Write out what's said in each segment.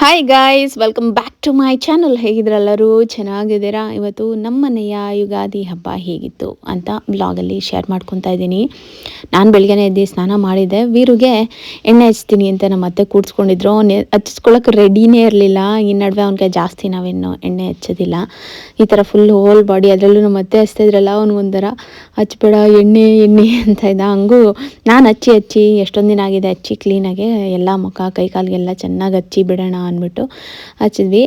Hi guys, welcome back to my channel. ಹೇಗಿದ್ರೆಲ್ಲರೂ ಚೆನ್ನಾಗಿದ್ದೀರಾ? ಇವತ್ತು ನಮ್ಮ ಮನೆಯ ಯುಗಾದಿ ಹಬ್ಬ ಹೇಗಿತ್ತು ಅಂತ ಬ್ಲಾಗಲ್ಲಿ ಶೇರ್ ಮಾಡ್ಕೊತಾ ಇದ್ದೀನಿ. ನಾನು ಬೆಳಗ್ಗೆನೇ ಎದ್ದು ಸ್ನಾನ ಮಾಡಿದ್ದೆ. ವೀರುಗೆ ಎಣ್ಣೆ ಹಚ್ತೀನಿ ಅಂತ ನಮ್ಮ ಅತ್ತೆ ಕೂಡ್ಸ್ಕೊಂಡಿದ್ರು. ಅವನು ಹಚ್ಚಿಸ್ಕೊಳ್ಳೋಕೆ ರೆಡಿನೇ ಇರಲಿಲ್ಲ. ಈ ನಡುವೆ ಅವನಿಗೆ ಜಾಸ್ತಿ ನಾವೇನು ಎಣ್ಣೆ ಹಚ್ಚೋದಿಲ್ಲ. ಈ ಥರ ಫುಲ್ ಹೋಲ್ ಬಾಡಿ, ಅದರಲ್ಲೂ ನಮ್ಮ ಅತ್ತೆ ಹಚ್ತಾಯಿದ್ರಲ್ಲ, ಅವನು ಒಂಥರ ಹಚ್ಬೇಡ ಎಣ್ಣೆ ಎಣ್ಣೆ ಅಂತ ಇದ್ದ. ಹಂಗೂ ನಾನು ಹಚ್ಚಿ ಎಷ್ಟೊಂದು ದಿನ ಆಗಿದೆ ಹಚ್ಚಿ ಕ್ಲೀನಾಗೆ ಎಲ್ಲ ಮುಖ ಕೈ ಕಾಲಿಗೆಲ್ಲ ಚೆನ್ನಾಗಿ ಹಚ್ಚಿ ಬಿಡೋಣ ಅಂದ್ಬಿಟ್ಟು ಹಚ್ಚಿದ್ವಿ.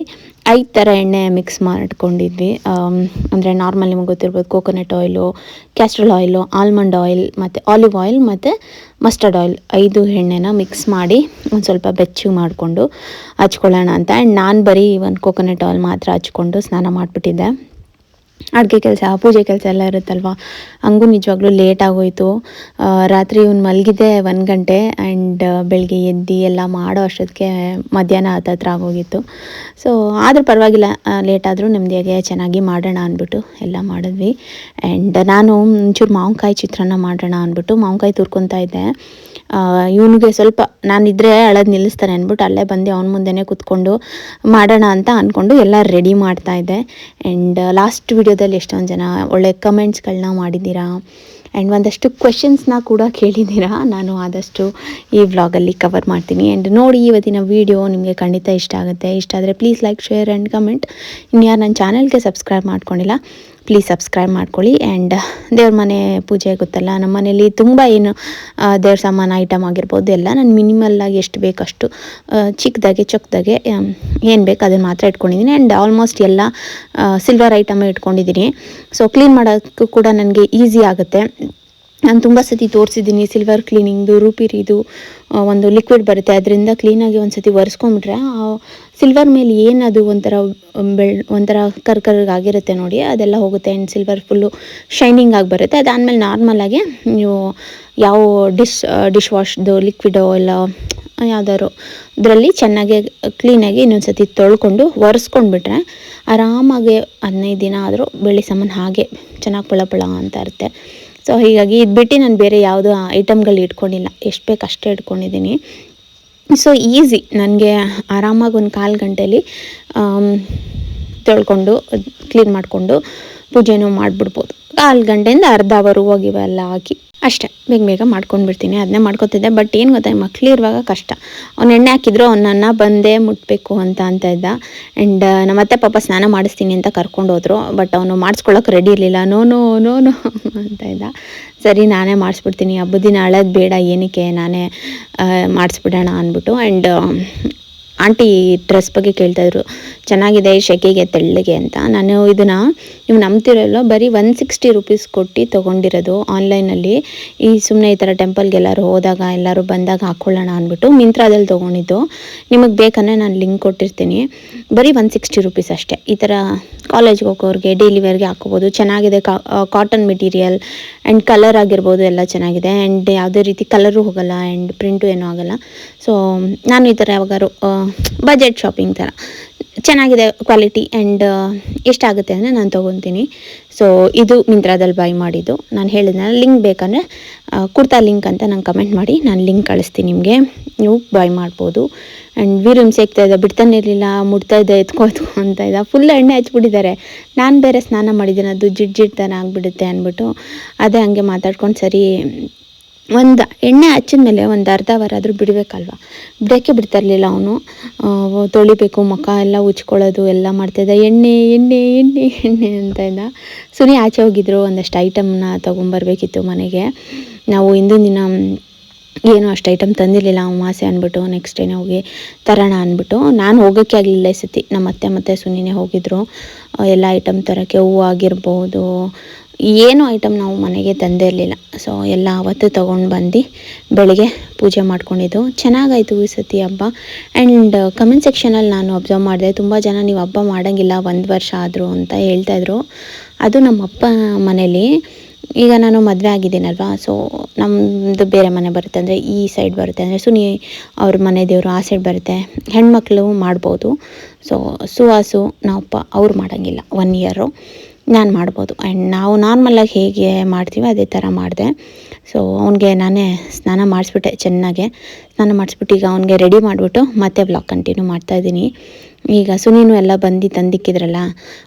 5 ಥರ ಎಣ್ಣೆ ಮಿಕ್ಸ್ ಮಾಡ್ಕೊಂಡಿದ್ವಿ. ಅಂದರೆ ನಾರ್ಮಲ್ ನಿಮಗೆ ಗೊತ್ತಿರ್ಬೋದು, coconut oil, castor oil, almond oil ಮತ್ತು ಆಲಿವ್ ಆಯಿಲ್ ಮತ್ತು ಮಸ್ಟರ್ಡ್ ಆಯಿಲ್ 5 ಎಣ್ಣೆನ ಮಿಕ್ಸ್ ಮಾಡಿ ಒಂದು ಸ್ವಲ್ಪ ಬೆಚ್ಚಗೆ ಮಾಡಿಕೊಂಡು ಹಚ್ಕೊಳ್ಳೋಣ ಅಂತ. ಆ್ಯಂಡ್ ನಾನು ಬರೀ ಒಂದು ಕೋಕೋನಟ್ ಆಯಿಲ್ ಮಾತ್ರ ಹಚ್ಕೊಂಡು ಸ್ನಾನ ಮಾಡಿಬಿಟ್ಟಿದ್ದೆ. ಅಡುಗೆ ಕೆಲಸ, ಪೂಜೆ ಕೆಲಸ ಎಲ್ಲ ಇರುತ್ತಲ್ವ, ಹಂಗೂ ನಿಜವಾಗ್ಲೂ ಲೇಟ್ ಆಗೋಯಿತು. ರಾತ್ರಿ ಇವ್ನು ಮಲಗಿದ್ದೆ 1 ಗಂಟೆ. ಆ್ಯಂಡ್ ಬೆಳಗ್ಗೆ ಎದ್ದು ಎಲ್ಲ ಮಾಡೋ ಅಷ್ಟೊತ್ತಿಗೆ ಮಧ್ಯಾಹ್ನ ಹತ್ತತ್ರ ಆಗೋಗಿತ್ತು. ಸೊ ಆದರೂ ಪರವಾಗಿಲ್ಲ, ಲೇಟ್ ಆದರೂ ನೆಮ್ಮದಿಯಾಗೆ ಚೆನ್ನಾಗಿ ಮಾಡೋಣ ಅಂದ್ಬಿಟ್ಟು ಎಲ್ಲ ಮಾಡಿದ್ವಿ. ಆ್ಯಂಡ್ ನಾನು ಒಂಚೂರು ಮಾವಿನಕಾಯಿ ಚಿತ್ರಾನ್ನ ಮಾಡೋಣ ಅಂದ್ಬಿಟ್ಟು ಮಾವಿನಕಾಯಿ ತುರ್ಕೊತಾ ಇದ್ದೆ. ಇವನಿಗೆ ಸ್ವಲ್ಪ ನಾನಿದ್ದರೆ ಅಳೋದು ನಿಲ್ಲಿಸ್ತಾನೆ ಅಂದ್ಬಿಟ್ಟು ಅಲ್ಲೇ ಬಂದು ಅವನ ಮುಂದೆನೇ ಕೂತ್ಕೊಂಡು ಮಾಡೋಣ ಅಂತ ಅಂದ್ಕೊಂಡು ಎಲ್ಲ ರೆಡಿ ಮಾಡ್ತಾಯಿದ್ದೆ. ಆ್ಯಂಡ್ ಲಾಸ್ಟ್ ವಿಡಿಯೋದಲ್ಲಿ ಎಷ್ಟೊಂದು ಜನ ಒಳ್ಳೆ ಕಮೆಂಟ್ಸ್ಗಳನ್ನ ಮಾಡಿದ್ದೀರಾ ಆ್ಯಂಡ್ ಒಂದಷ್ಟು ಕ್ವೆಶನ್ಸ್ನ ಕೂಡ ಕೇಳಿದ್ದೀರಾ. ನಾನು ಆದಷ್ಟು ಈ ವ್ಲಾಗಲ್ಲಿ ಕವರ್ ಮಾಡ್ತೀನಿ. ಆ್ಯಂಡ್ ನೋಡಿ, ಇವತ್ತಿನ ವೀಡಿಯೋ ನಿಮಗೆ ಖಂಡಿತ ಇಷ್ಟ ಆಗುತ್ತೆ. ಇಷ್ಟ ಆದರೆ please like, share and comment. ಇನ್ಯಾರು ನನ್ನ ಚಾನಲ್ಗೆ ಸಬ್ಸ್ಕ್ರೈಬ್ ಮಾಡ್ಕೊಂಡಿಲ್ಲ, ಪ್ಲೀಸ್ ಸಬ್ಸ್ಕ್ರೈಬ್ ಮಾಡ್ಕೊಳ್ಳಿ. ಆ್ಯಂಡ್ ದೇವ್ರ ಮನೆ ಪೂಜೆ ಗೊತ್ತಲ್ಲ, ನಮ್ಮ ಮನೇಲಿ ತುಂಬ ಏನು ದೇವ್ರ ಸಾಮಾನು ಐಟಮ್ ಆಗಿರ್ಬೋದು ಎಲ್ಲ ನಾನು ಮಿನಿಮಲ್ಲಾಗಿ ಎಷ್ಟು ಬೇಕಷ್ಟು ಚಿಕ್ಕದಾಗೆ ಚೊಕ್ಕದಾಗೆ ಏನು ಬೇಕು ಅದನ್ನು ಮಾತ್ರ ಇಟ್ಕೊಂಡಿದ್ದೀನಿ. ಆ್ಯಂಡ್ ಆಲ್ಮೋಸ್ಟ್ ಎಲ್ಲ ಸಿಲ್ವರ್ ಐಟಮೇ ಇಟ್ಕೊಂಡಿದ್ದೀನಿ. ಸೊ ಕ್ಲೀನ್ ಮಾಡೋಕ್ಕೂ ಕೂಡ ನನಗೆ ಈಸಿ ಆಗುತ್ತೆ. ನಾನು ತುಂಬ ಸತಿ ತೋರಿಸಿದ್ದೀನಿ ಸಿಲ್ವರ್ ಕ್ಲೀನಿಂಗ್ದು. ರೂಪಿರಿದು ಒಂದು ಲಿಕ್ವಿಡ್ ಬರುತ್ತೆ, ಅದರಿಂದ ಕ್ಲೀನಾಗಿ ಒಂದು ಸತಿ ಒರೆಸ್ಕೊಂಬಿಟ್ರೆ ಸಿಲ್ವರ್ ಮೇಲೆ ಏನದು ಒಂಥರ ಕರ್ಕರ್ಗಾಗಿರುತ್ತೆ ನೋಡಿ, ಅದೆಲ್ಲ ಹೋಗುತ್ತೆ. ಆ್ಯಂಡ್ ಸಿಲ್ವರ್ ಫುಲ್ಲು ಶೈನಿಂಗ್ ಆಗಿ ಬರುತ್ತೆ. ಅದಾದಮೇಲೆ ನಾರ್ಮಲಾಗಿ ನೀವು ಯಾವ ಡಿಶ್ ವಾಶ್ದು ಲಿಕ್ವಿಡೋ ಇಲ್ಲ ಯಾವ್ದಾದ್ರು ಇದರಲ್ಲಿ ಚೆನ್ನಾಗಿ ಕ್ಲೀನಾಗಿ ಇನ್ನೊಂದು ಸತಿ ತೊಳ್ಕೊಂಡು ಒರೆಸ್ಕೊಂಡ್ಬಿಟ್ರೆ ಆರಾಮಾಗಿ 15 ದಿನ ಆದರೂ ಬೆಳ್ಳಿ ಸಾಮಾನು ಹಾಗೆ ಚೆನ್ನಾಗಿ ಪಳ ಅಂತ ಇರುತ್ತೆ. ಸೊ ಹೀಗಾಗಿ ಇದು ಬಿಟ್ಟು ನಾನು ಬೇರೆ ಯಾವುದೋ ಐಟಮ್ಗಳು ಇಟ್ಕೊಂಡಿಲ್ಲ, ಎಷ್ಟು ಬೇಕು ಅಷ್ಟೇ ಇಟ್ಕೊಂಡಿದ್ದೀನಿ. ಸೊ ಈಸಿ, ನನಗೆ ಆರಾಮಾಗಿ ಒಂದು 1/4 ಗಂಟೆಯಲ್ಲಿ ತೊಳ್ಕೊಂಡು ಕ್ಲೀನ್ ಮಾಡಿಕೊಂಡು ಪೂಜೆನೂ ಮಾಡಿಬಿಡ್ಬೋದು. 1/4 ಗಂಟೆಯಿಂದ ಅರ್ಧ ಅವರ್ ಹೋಗಿವೆಲ್ಲ ಹಾಕಿ ಅಷ್ಟೇ ಬೇಗ ಮಾಡ್ಕೊಂಡ್ಬಿಡ್ತೀನಿ. ಅದನ್ನೇ ಮಾಡ್ಕೊತಿದ್ದೆ. ಬಟ್ ಏನು ಗೊತ್ತಾ, ಮಕ್ಳು ಇರುವಾಗ ಕಷ್ಟ. ಅವ್ನು ಎಣ್ಣೆ ಹಾಕಿದ್ರು ಅವನನ್ನು ಬಂದೇ ಮುಟ್ಟಬೇಕು ಅಂತ ಇದ್ದ. ಆ್ಯಂಡ್ ನಮ್ಮ ಅತ್ತೆ ಪಾಪ ಸ್ನಾನ ಮಾಡಿಸ್ತೀನಿ ಅಂತ ಕರ್ಕೊಂಡು ಹೋದ್ರು. ಬಟ್ ಅವನು ಮಾಡಿಸ್ಕೊಳ್ಳೋಕೆ ರೆಡಿ ಇರಲಿಲ್ಲ. ನೋ ಅಂತ ಇದ್ದ. ಸರಿ ನಾನೇ ಮಾಡಿಸ್ಬಿಡ್ತೀನಿ, ಹಬ್ಬದ ದಿನ ಅಳೋದು ಬೇಡ, ಏನಕ್ಕೆ ನಾನೇ ಮಾಡಿಸ್ಬಿಡೋಣ ಅಂದ್ಬಿಟ್ಟು. ಆ್ಯಂಡ್ ಆಂಟಿ ಡ್ರೆಸ್ ಬಗ್ಗೆ ಕೇಳ್ತಾಯಿದ್ರು, ಚೆನ್ನಾಗಿದೆ ಶೆಕೆಗೆ ತೆಳ್ಳಗೆ ಅಂತ. ನಾನು ಇದನ್ನು ನೀವು ನಂಬ್ತಿರಲ್ಲೋ ಬರೀ 160 ರೂಪೀಸ್ ಕೊಟ್ಟು ತೊಗೊಂಡಿರೋದು ಆನ್ಲೈನಲ್ಲಿ. ಈ ಸುಮ್ಮನೆ ಈ ಥರ ಟೆಂಪಲ್ಗೆಲ್ಲರೂ ಹೋದಾಗ ಎಲ್ಲರೂ ಬಂದಾಗ ಹಾಕ್ಕೊಳ್ಳೋಣ ಅಂದ್ಬಿಟ್ಟು ಮಿಂತ್ರಾದಲ್ಲಿ ತೊಗೊಂಡಿದ್ದು. ನಿಮಗೆ ಬೇಕಂದರೆ ನಾನು ಲಿಂಕ್ ಕೊಟ್ಟಿರ್ತೀನಿ. ಬರೀ 160 ರೂಪೀಸ್ ಅಷ್ಟೇ. ಈ ಥರ ಕಾಲೇಜ್ಗೆ ಹೋಗೋರಿಗೆ ಡೈಲಿ ವೇರ್ಗೆ ಹಾಕ್ಕೋಬೋದು. ಚೆನ್ನಾಗಿದೆ, ಕಾಟನ್ ಮೆಟೀರಿಯಲ್ ಆ್ಯಂಡ್ ಕಲರ್ ಆಗಿರ್ಬೋದು ಎಲ್ಲ ಚೆನ್ನಾಗಿದೆ. ಆ್ಯಂಡ್ ಯಾವುದೇ ರೀತಿ ಕಲರು ಹೋಗೋಲ್ಲ ಆ್ಯಂಡ್ ಪ್ರಿಂಟು ಏನೂ ಆಗೋಲ್ಲ. ಸೊ ನಾನು ಈ ಥರ ಯಾವಾಗಾರು ಬಜೆಟ್ ಶಾಪಿಂಗ್ ಥರ ಚೆನ್ನಾಗಿದೆ ಕ್ವಾಲಿಟಿ ಆ್ಯಂಡ್ ಎಷ್ಟಾಗುತ್ತೆ ಅಂದರೆ ನಾನು ತೊಗೊತೀನಿ. ಸೊ ಇದು ಮಿಂತ್ರಾದಲ್ಲಿ ಬೈ ಮಾಡಿದ್ದು. ನಾನು ಹೇಳಿದ್ನಲ್ಲ, ಲಿಂಕ್ ಬೇಕಂದರೆ ಕುರ್ತಾ ಲಿಂಕ್ ಅಂತ ನಂಗೆ ಕಮೆಂಟ್ ಮಾಡಿ, ನಾನು ಲಿಂಕ್ ಕಳಿಸ್ತೀನಿ ನಿಮಗೆ, ನೀವು ಬೈ ಮಾಡ್ಬೋದು. ಆ್ಯಂಡ್ ವೀರು ಹಿಂಸೆ ಆಗ್ತಾಯಿದ್ದ, ಬಿಡ್ತಾನೆ ಇರಲಿಲ್ಲ, ಮುಟ್ತಾಯಿದ್ದೆ, ಎತ್ಕೋದು ಅಂತ ಇದ್ದ. ಫುಲ್ ಎಣ್ಣೆ ಹಚ್ಬಿಟ್ಟಿದ್ದಾರೆ. ನಾನು ಬೇರೆ ಸ್ನಾನ ಮಾಡಿದ್ದೀನಿ, ಅದು ಜಿಡ್ ಥರ ಆಗಿಬಿಡುತ್ತೆ ಅಂದ್ಬಿಟ್ಟು ಅದೇ ಹಂಗೆ ಮಾತಾಡ್ಕೊಂಡು ಸರಿ ಒಂದು ಎಣ್ಣೆ ಹಚ್ಚಿದ ಮೇಲೆ ಒಂದು ಅರ್ಧ ಅವರ್ ಆದರೂ ಬಿಡಬೇಕಲ್ವ, ಬಿಡೋಕ್ಕೆ ಬಿಡ್ತಾ ಇರಲಿಲ್ಲ ಅವನು. ತೊಳಿಬೇಕು, ಮುಖ ಎಲ್ಲ ಉಚ್ಕೊಳ್ಳೋದು ಎಲ್ಲ ಮಾಡ್ತಾಯಿದ್ದ. ಎಣ್ಣೆ ಎಣ್ಣೆ ಎಣ್ಣೆ ಎಣ್ಣೆ ಅಂತ ಇದ್ದ. ಸುನಿ ಆಚೆ ಹೋಗಿದ್ರು, ಒಂದಷ್ಟು ಐಟಮ್ನ ತೊಗೊಂಬರ್ಬೇಕಿತ್ತು ಮನೆಗೆ. ನಾವು ಹಿಂದಿನ ದಿನ ಏನೂ ಅಷ್ಟು ಐಟಮ್ ತಂದಿರಲಿಲ್ಲ, ಅಮಾವಾಸ್ಯೆ ಅಂದ್ಬಿಟ್ಟು ನೆಕ್ಸ್ಟ್ ಡೇನೇ ಹೋಗಿ ತರೋಣ ಅಂದ್ಬಿಟ್ಟು. ನಾನು ಹೋಗೋಕ್ಕೆ ಆಗಲಿಲ್ಲ ಈ ಸತಿ. ನಮ್ಮ ಅತ್ತೆ ಮತ್ತು ಸುನಿನೇ ಹೋಗಿದ್ರು ಎಲ್ಲ ಐಟಮ್ ತರೋಕ್ಕೆ. ಹೂವು ಆಗಿರ್ಬೋದು, ಏನು ಐಟಮ್ ನಾವು ಮನೆಗೆ ತಂದೇ ಇರಲಿಲ್ಲ. ಸೊ ಎಲ್ಲ ಅವತ್ತು ತೊಗೊಂಡು ಬಂದು ಬೆಳಗ್ಗೆ ಪೂಜೆ ಮಾಡ್ಕೊಂಡಿದ್ದು. ಚೆನ್ನಾಗಾಯಿತು ಈ ಸತಿ ಹಬ್ಬ. ಆ್ಯಂಡ್ ಕಮೆಂಟ್ ಸೆಕ್ಷನಲ್ಲಿ ನಾನು ಅಬ್ಸರ್ವ್ ಮಾಡಿದೆ, ತುಂಬ ಜನ ನೀವು ಹಬ್ಬ ಮಾಡೋಂಗಿಲ್ಲ 1 ವರ್ಷ ಆದರೂ ಅಂತ ಹೇಳ್ತಾಯಿದ್ರು. ಅದು ನಮ್ಮ ಅಪ್ಪ ಮನೇಲಿ. ಈಗ ನಾನು ಮದುವೆ ಆಗಿದ್ದೀನಲ್ವ, ಸೊ ನಮ್ಮದು ಬೇರೆ ಮನೆ ಬರುತ್ತೆ, ಅಂದರೆ ಈ ಸೈಡ್ ಬರುತ್ತೆ, ಅಂದರೆ ಸುನಿ ಅವ್ರ ಮನೆ ದೇವರು ಆ ಸೈಡ್ ಬರುತ್ತೆ. ಹೆಣ್ಮಕ್ಳು ಮಾಡ್ಬೋದು. ಸೊ ಸುವಾಸು ನಾವಪ್ಪ ಅವ್ರು ಮಾಡೋಂಗಿಲ್ಲ 1 ಇಯರು, ನಾನು ಮಾಡ್ಬೋದು. ಆ್ಯಂಡ್ ನಾವು ನಾರ್ಮಲಾಗಿ ಹೇಗೆ ಮಾಡ್ತೀವಿ ಅದೇ ಥರ ಮಾಡಿದೆ. ಸೊ ಅವನಿಗೆ ನಾನೇ ಸ್ನಾನ ಮಾಡಿಸ್ಬಿಟ್ಟೆ, ಚೆನ್ನಾಗೆ ಸ್ನಾನ ಮಾಡಿಸ್ಬಿಟ್ಟು ಈಗ ಅವನಿಗೆ ರೆಡಿ ಮಾಡಿಬಿಟ್ಟು ಮತ್ತೆ ವ್ಲಾಗ್ ಕಂಟಿನ್ಯೂ ಮಾಡ್ತಾಯಿದ್ದೀನಿ. ಈಗ ಸುನೀನು ಎಲ್ಲ ಬಂದು ತಂದಿಕ್ಕಿದ್ರಲ್ಲ,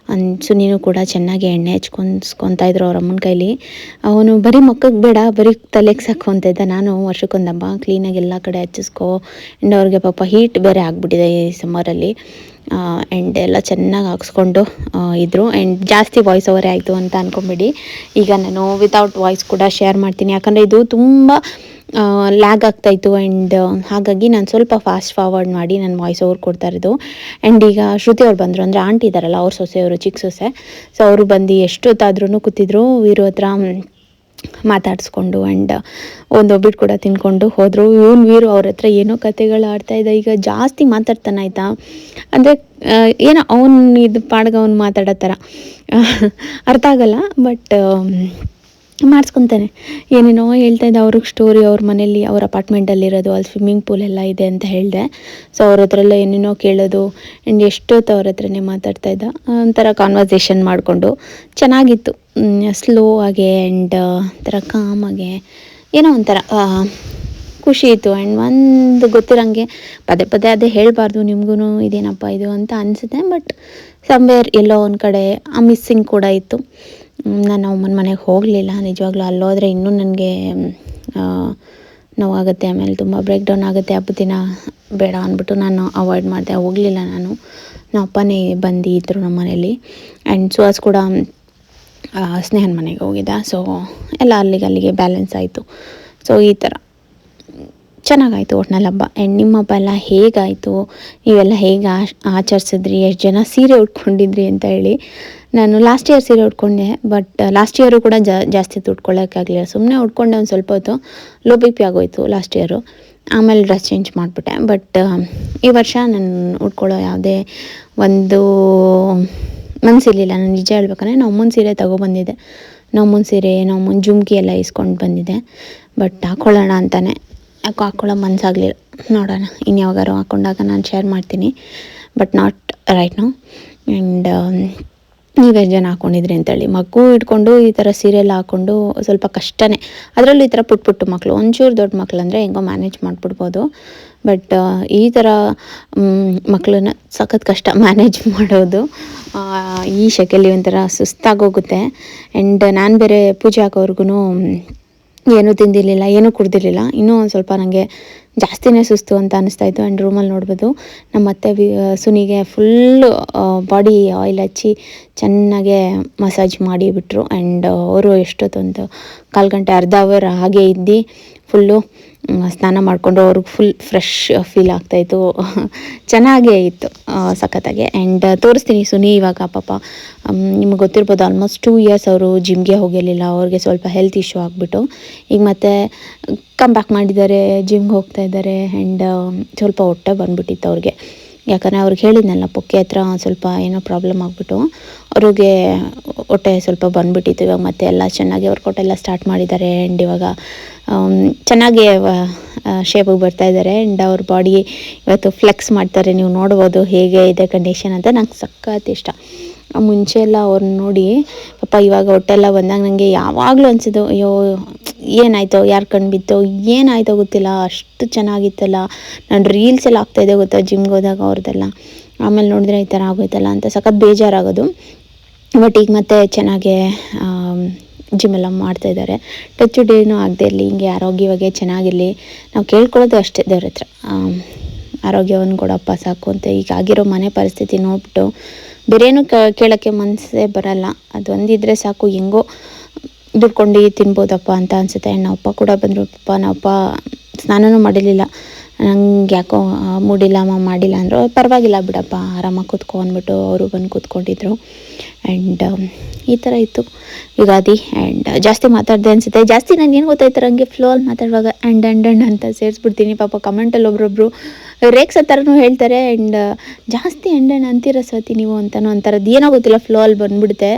ಸುನೀನು ಕೂಡ ಚೆನ್ನಾಗಿ ಎಣ್ಣೆ ಹಚ್ಕೊತಾಯಿದ್ರು ಅವ್ರ ಅಮ್ಮನ ಕೈಲಿ. ಅವನು ಬರೀ ಮಕ್ಕಕ್ಕೆ ಬೇಡ, ಬರೀ ತಲೆಗೆ ಸಾಕು ಅಂತ ಇದ್ದ. ನಾನು ವರ್ಷಕ್ಕೊಂದಮ್ಮ ಕ್ಲೀನಾಗಿ ಎಲ್ಲ ಕಡೆ ಹಚ್ಚಿಸ್ಕೊ, ಆ್ಯಂಡ್ ಅವ್ರಿಗೆ ಪಾಪ ಹೀಟ್ ಬೇರೆ ಆಗಿಬಿಟ್ಟಿದೆ ಈ ಸಮ್ಮರಲ್ಲಿ. ಆ್ಯಂಡ್ ಎಲ್ಲ ಚೆನ್ನಾಗಿ ಹಾಕ್ಸ್ಕೊಂಡು ಇದ್ದರು. ಆ್ಯಂಡ್ ಜಾಸ್ತಿ ವಾಯ್ಸ್ ಓವರೇ ಆಯಿತು ಅಂತ ಅಂದ್ಕೊಂಬಿಡಿ. ಈಗ ನಾನು ವಿತೌಟ್ ವಾಯ್ಸ್ ಕೂಡ ಶೇರ್ ಮಾಡ್ತೀನಿ, ಯಾಕಂದರೆ ಇದು ತುಂಬ ಲ್ಯಾಗ್ ಆಗ್ತಾಯಿತ್ತು. ಆ್ಯಂಡ್ ಹಾಗಾಗಿ ನಾನು ಸ್ವಲ್ಪ ಫಾಸ್ಟ್ ಫಾರ್ವರ್ಡ್ ಮಾಡಿ ನಾನು ವಾಯ್ಸ್ ಓವರ್ ಕೊಡ್ತಾ ಇರೋದು. ಆ್ಯಂಡ್ ಈಗ ಶ್ರುತಿ ಅವ್ರು ಬಂದರು, ಅಂದರೆ ಆಂಟಿ ಇದ್ದಾರಲ್ಲ ಅವ್ರ ಸೊಸೆಯವರು, ಚಿಕ್ಕ ಸೊಸೆ. ಸೊ ಅವರು ಬಂದು ಎಷ್ಟೊತ್ತಾದ್ರೂ ಕೂತಿದ್ರು, ವೀರು ಹತ್ರ ಮಾತಾಡಿಸ್ಕೊಂಡು ಆ್ಯಂಡ್ ಒಂದು ಒಬ್ಬಿಟ್ಟು ಕೂಡ ತಿನ್ಕೊಂಡು ಹೋದರು. ವೀರು ಅವ್ರ ಹತ್ರ ಏನೋ ಕತೆಗಳು ಆಡ್ತಾಯಿದ್ದ. ಈಗ ಜಾಸ್ತಿ ಮಾತಾಡ್ತಾನೆ ಆಯಿತಾ, ಅಂದರೆ ಏನೋ ಅವ್ನು ಇದು ಪಾಡ್ಗೆ ಅವ್ನು ಮಾತಾಡೋ ಥರ ಅರ್ಥ ಆಗಲ್ಲ, ಬಟ್ ಮಾಡಿಸ್ಕೊತಾನೆ. ಏನೇನೋ ಹೇಳ್ತಾಯಿದ್ದ ಅವ್ರಿಗೆ ಸ್ಟೋರಿ, ಅವ್ರ ಮನೇಲಿ ಅವ್ರ ಅಪಾರ್ಟ್ಮೆಂಟಲ್ಲಿರೋದು, ಅಲ್ಲಿ ಸ್ವಿಮ್ಮಿಂಗ್ ಪೂಲ್ ಎಲ್ಲ ಇದೆ ಅಂತ ಹೇಳಿದೆ. ಸೊ ಅವ್ರ ಹತ್ರ ಎಲ್ಲ ಏನೇನೋ ಕೇಳೋದು. ಆ್ಯಂಡ್ ಎಷ್ಟೊತ್ತು ಅವ್ರ ಹತ್ರನೇ ಮಾತಾಡ್ತಾಯಿದ್ದ, ಒಂಥರ ಕಾನ್ವರ್ಸೇಷನ್ ಮಾಡಿಕೊಂಡು ಚೆನ್ನಾಗಿತ್ತು. ಸ್ಲೋ ಆಗಿ ಆ್ಯಂಡ್ ಒಂಥರ ಕಾಮಾಗೆ ಏನೋ ಒಂಥರ ಖುಷಿ ಇತ್ತು. ಆ್ಯಂಡ್ ಒಂದು ಗೊತ್ತಿರೋಂಗೆ ಪದೇ ಪದೇ ಅದೇ ಹೇಳಬಾರ್ದು ನಿಮಗೂ, ಇದೇನಪ್ಪ ಇದು ಅಂತ ಅನಿಸುತ್ತೆ. ಬಟ್ ಸಮ್ವೇರ್ ಎಲ್ಲೋ ಒಂದು ಕಡೆ ಆ ಮಿಸ್ಸಿಂಗ್ ಕೂಡ ಇತ್ತು. ನಾನು ಅಮ್ಮನ ಮನೆಗೆ ಹೋಗಲಿಲ್ಲ ನಿಜವಾಗ್ಲೂ. ಅಲ್ಲೋದ್ರೆ ಇನ್ನೂ ನನಗೆ ನೋವಾಗುತ್ತೆ, ಆಮೇಲೆ ತುಂಬ ಬ್ರೇಕ್ ಡೌನ್ ಆಗುತ್ತೆ. ಹಬ್ಬದ ದಿನ ಬೇಡ ಅಂದ್ಬಿಟ್ಟು ನಾನು ಅವಾಯ್ಡ್ ಮಾಡಿದೆ, ಹೋಗಲಿಲ್ಲ ನಾನು. ನಮ್ಮ ಅಪ್ಪನೇ ಬಂದಿದ್ದರು ನಮ್ಮ ಮನೇಲಿ. ಆ್ಯಂಡ್ ಸುಹಾಸ್ ಕೂಡ ಸ್ನೇಹನ ಮನೆಗೆ ಹೋಗಿದ್ದ. ಸೊ ಎಲ್ಲ ಅಲ್ಲಿಗೆ ಬ್ಯಾಲೆನ್ಸ್ ಆಯಿತು. ಸೊ ಈ ಥರ ಚೆನ್ನಾಗಾಯಿತು ಒಟ್ನಲ್ಲಿ ಹಬ್ಬ. ಆ್ಯಂಡ್ ನಿಮ್ಮ ಹಬ್ಬ ಎಲ್ಲ ಹೇಗಾಯಿತು, ನೀವೆಲ್ಲ ಹೇಗೆ ಆಚರಿಸಿದ್ರಿ, ಎಷ್ಟು ಜನ ಸೀರೆ ಉಟ್ಕೊಂಡಿದ್ರಿ ಅಂತ ಹೇಳಿ. ನಾನು ಲಾಸ್ಟ್ ಇಯರ್ ಸೀರೆ ಉಟ್ಕೊಂಡೆ, ಬಟ್ ಲಾಸ್ಟ್ ಇಯರು ಕೂಡ ಜಾಸ್ತಿ ಉಟ್ಕೊಳ್ಳೋಕ್ಕಾಗಲಿಲ್ಲ. ಸುಮ್ಮನೆ ಉಟ್ಕೊಂಡೆ ಒಂದು ಸ್ವಲ್ಪ ಹೊತ್ತು, ಲೋ ಬಿ ಪಿ ಆಗೋಯ್ತು ಲಾಸ್ಟ್ ಇಯರು. ಆಮೇಲೆ ಡ್ರೆಸ್ ಚೇಂಜ್ ಮಾಡಿಬಿಟ್ಟೆ. ಬಟ್ ಈ ವರ್ಷ ನಾನು ಉಟ್ಕೊಳ್ಳೋ ಯಾವುದೇ ಒಂದು ಮನಸ್ಸಿರಲಿಲ್ಲ. ನಾನು ನಿಜ ಹೇಳ್ಬೇಕಂದ್ರೆ ನಾವು ಅಮ್ಮನ ಸೀರೆ ತೊಗೊಬಂದಿದ್ದೆ, ನಮ್ಮನ ಸೀರೆ, ನಮ್ಮನ ಜುಮ್ಕಿ ಎಲ್ಲ ಇಸ್ಕೊಂಡು ಬಂದಿದ್ದೆ. ಬಟ್ ಹಾಕ್ಕೊಳ್ಳೋಣ ಅಂತಾನೆ ಯಾಕೋ ಹಾಕ್ಕೊಳ್ಳೋ ಮನಸ್ಸಾಗಲಿಲ್ಲ. ನೋಡೋಣ ಇನ್ಯಾವಾಗಾರು ಹಾಕ್ಕೊಂಡಾಗ ನಾನು ಶೇರ್ ಮಾಡ್ತೀನಿ, but not right now. And ನೀವೆಷ್ಟು ಜನ ಹಾಕ್ಕೊಂಡಿದ್ರಿ ಅಂತೇಳಿ. ಮಗು ಇಟ್ಕೊಂಡು ಈ ಥರ ಸೀರೆಲ್ಲ ಹಾಕ್ಕೊಂಡು ಸ್ವಲ್ಪ ಕಷ್ಟನೇ. ಅದರಲ್ಲೂ ಈ ಥರ ಪುಟ್ಟ ಮಕ್ಕಳು, ಒಂಚೂರು ದೊಡ್ಡ ಮಕ್ಕಳು ಅಂದರೆ ಹೆಂಗೋ ಮ್ಯಾನೇಜ್ ಮಾಡಿಬಿಡ್ಬೋದು. ಬಟ್ ಈ ಥರ ಮಕ್ಕಳನ್ನ ಸಖತ್ ಕಷ್ಟ ಮ್ಯಾನೇಜ್ ಮಾಡೋದು. ಈ ಶೆಕೆಲಿ ಒಂಥರ ಸುಸ್ತಾಗೋಗುತ್ತೆ. ಆ್ಯಂಡ್ ನಾನು ಬೇರೆ ಪೂಜೆ ಹಾಕೋರ್ಗು ಏನೂ ತಿಂದಿರಲಿಲ್ಲ, ಏನೂ ಕುಡ್ದಿರಲಿಲ್ಲ. ಇನ್ನೂ ಒಂದು ಸ್ವಲ್ಪ ನನಗೆ ಜಾಸ್ತಿನೇ ಸುಸ್ತು ಅಂತ ಅನ್ನಿಸ್ತಾಯಿತ್ತು. ಆ್ಯಂಡ್ ರೂಮಲ್ಲಿ ನೋಡ್ಬೋದು ನಮ್ಮ ಅತ್ತೆ ಸುನಿಗೆ ಫುಲ್ಲು ಬಾಡಿ ಆಯಿಲ್ ಹಚ್ಚಿ ಚೆನ್ನಾಗೆ ಮಸಾಜ್ ಮಾಡಿಬಿಟ್ರು. ಆ್ಯಂಡ್ ಅವರು ಎಷ್ಟೊತ್ತೊಂದು 1/4 ಗಂಟೆ ಅರ್ಧ ಅವರ್ ಹಾಗೆ ಇದ್ದು ಫುಲ್ಲು ಸ್ನಾನ ಮಾಡಿಕೊಂಡು ಅವ್ರಿಗೆ ಫುಲ್ ಫ್ರೆಶ್ ಫೀಲ್ ಆಗ್ತಾಯಿತ್ತು. ಚೆನ್ನಾಗೇ ಇತ್ತು ಸಖತ್ತಾಗೆ. ಆ್ಯಂಡ್ ತೋರಿಸ್ತೀನಿ ಸುನಿ ಇವಾಗ ಪಾಪ ನಿಮಗೆ ಗೊತ್ತಿರ್ಬೋದು, ಆಲ್ಮೋಸ್ಟ್ 2 ಇಯರ್ಸ್ ಅವರು ಜಿಮ್ಗೆ ಹೋಗಿರಲಿಲ್ಲ. ಅವ್ರಿಗೆ ಸ್ವಲ್ಪ ಹೆಲ್ತ್ ಇಶ್ಯೂ ಆಗಿಬಿಟ್ಟು ಈಗ ಮತ್ತೆ ಕಮ್ ಬ್ಯಾಕ್ ಮಾಡಿದ್ದಾರೆ, ಜಿಮ್ಗೆ ಹೋಗ್ತಾ ಇದ್ದಾರೆ. ಆ್ಯಂಡ್ ಸ್ವಲ್ಪ ಹೊಟ್ಟೆ ಬಂದುಬಿಟ್ಟಿತ್ತು ಅವ್ರಿಗೆ, ಯಾಕಂದರೆ ಅವ್ರಿಗೆ ಹೇಳಿದ್ನಲ್ಲ ಪೊಕ್ಕೆ ಹತ್ರ ಸ್ವಲ್ಪ ಏನೋ ಪ್ರಾಬ್ಲಮ್ ಆಗಿಬಿಟ್ಟು ಅವ್ರಿಗೆ ಹೊಟ್ಟೆ ಸ್ವಲ್ಪ ಬಂದುಬಿಟ್ಟಿತ್ತು. ಇವಾಗ ಮತ್ತೆ ಎಲ್ಲ ಚೆನ್ನಾಗಿ ವರ್ಕೌಟ್ ಎಲ್ಲ ಸ್ಟಾರ್ಟ್ ಮಾಡಿದ್ದಾರೆ. ಆ್ಯಂಡ್ ಇವಾಗ ಚೆನ್ನಾಗಿ ಶೇಪಿಗೆ ಬರ್ತಾಯಿದ್ದಾರೆ. ಆ್ಯಂಡ್ ಅವ್ರ ಬಾಡಿ ಇವತ್ತು ಫ್ಲೆಕ್ಸ್ ಮಾಡ್ತಾರೆ, ನೀವು ನೋಡ್ಬೋದು ಹೇಗೆ ಇದೆ ಕಂಡೀಷನ್ ಅಂತ. ನಂಗೆ ಸಖತ್ ಇಷ್ಟ. ಮುಂಚೆ ಎಲ್ಲ ಅವ್ರನ್ನ ನೋಡಿ ಪಾಪ ಇವಾಗ ಹೊಟ್ಟೆಲ್ಲ ಬಂದಾಗ ನನಗೆ ಯಾವಾಗಲೂ ಅನಿಸಿದ್ದು, ಅಯ್ಯೋ ಏನಾಯಿತೋ, ಯಾರು ಕಣ್ಣು ಬಿತ್ತೋ, ಏನಾಯಿತೋ ಗೊತ್ತಿಲ್ಲ, ಅಷ್ಟು ಚೆನ್ನಾಗಿತ್ತಲ್ಲ. ನಾನು ರೀಲ್ಸ್ ಎಲ್ಲ ಆಗ್ತಾಯಿದ್ದೆ ಗೊತ್ತಾ ಜಿಮ್ಗೆ ಹೋದಾಗ ಅವ್ರದ್ದೆಲ್ಲ. ಆಮೇಲೆ ನೋಡಿದ್ರೆ ಈ ಥರ ಆಗೋಯ್ತಲ್ಲ ಅಂತ ಸಖತ್ ಬೇಜಾರಾಗೋದು. ಬಟ್ ಈಗ ಮತ್ತೆ ಚೆನ್ನಾಗೇ ಜಿಮ್ಮೆಲ್ಲ ಮಾಡ್ತಾಯಿದ್ದಾರೆ. ಟಚ್ ಡೇನೂ ಆಗದೆ ಇರಲಿ, ಹಿಂಗೆ ಆರೋಗ್ಯವಾಗಿ ಚೆನ್ನಾಗಿರಲಿ. ನಾವು ಕೇಳ್ಕೊಳ್ಳೋದು ಅಷ್ಟೇ ದೇವ್ರ ಹತ್ರ, ಆರೋಗ್ಯವನ್ನು ಕೊಡಪ್ಪ ಸಾಕು ಅಂತ. ಈಗ ಆಗಿರೋ ಮನೆ ಪರಿಸ್ಥಿತಿ ನೋಡ್ಬಿಟ್ಟು ಬೇರೇನೂ ಕೇಳೋಕ್ಕೆ ಮನಸ್ಸೇ ಬರೋಲ್ಲ. ಅದೊಂದಿದ್ರೆ ಸಾಕು, ಹೆಂಗೋ ದುಡ್ಕೊಂಡು ತಿನ್ಬೋದಪ್ಪ ಅಂತ ಅನಿಸುತ್ತೆ. ಆ್ಯಂಡ್ ನಾವಪ್ಪ ಕೂಡ ಬಂದರು. ಪಾಪ ನಾವಪ್ಪ ಸ್ನಾನನೂ ಮಾಡಿರಲಿಲ್ಲ. ನಂಗೆ ಯಾಕೋ ಮೂಡಿಲ್ಲ, ಮಾಡಿಲ್ಲ ಅಂದರು. ಪರವಾಗಿಲ್ಲ ಬಿಡಪ್ಪ, ಆರಾಮಾಗಿ ಕೂತ್ಕೊ ಅಂದ್ಬಿಟ್ಟು ಅವರು ಬಂದು ಕೂತ್ಕೊಂಡಿದ್ರು. ಆ್ಯಂಡ್ ಈ ಥರ ಇತ್ತು ಯುಗಾದಿ. ಆ್ಯಂಡ್ ಜಾಸ್ತಿ ಮಾತಾಡಿದೆ ಅನಿಸುತ್ತೆ. ಜಾಸ್ತಿ ನಾನು ಏನು ಗೊತ್ತಾಯ್ತಾರೆ ಹಂಗೆ ಫ್ಲೋ ಅಲ್ಲಿ ಮಾತಾಡುವಾಗ ಆ್ಯಂಡ್ ಅಂತ ಸೇರಿಸ್ಬಿಡ್ತೀನಿ. ಪಾಪ ಕಮೆಂಟಲ್ಲಿ ಒಬ್ರೊಬ್ರು ರೇಕ್ಸೋ ಥರನೂ ಹೇಳ್ತಾರೆ. ಆ್ಯಂಡ್ ಜಾಸ್ತಿ ಆ್ಯಂಡ್ ಅಂತೀರ ಸ್ವಾತಿ ನೀವು ಅಂತನೋ ಒಂಥರದ್ದು ಏನೋ ಗೊತ್ತಿಲ್ಲ, ಫ್ಲೋ ಅಲ್ಲಿ ಬಂದುಬಿಡುತ್ತೆ.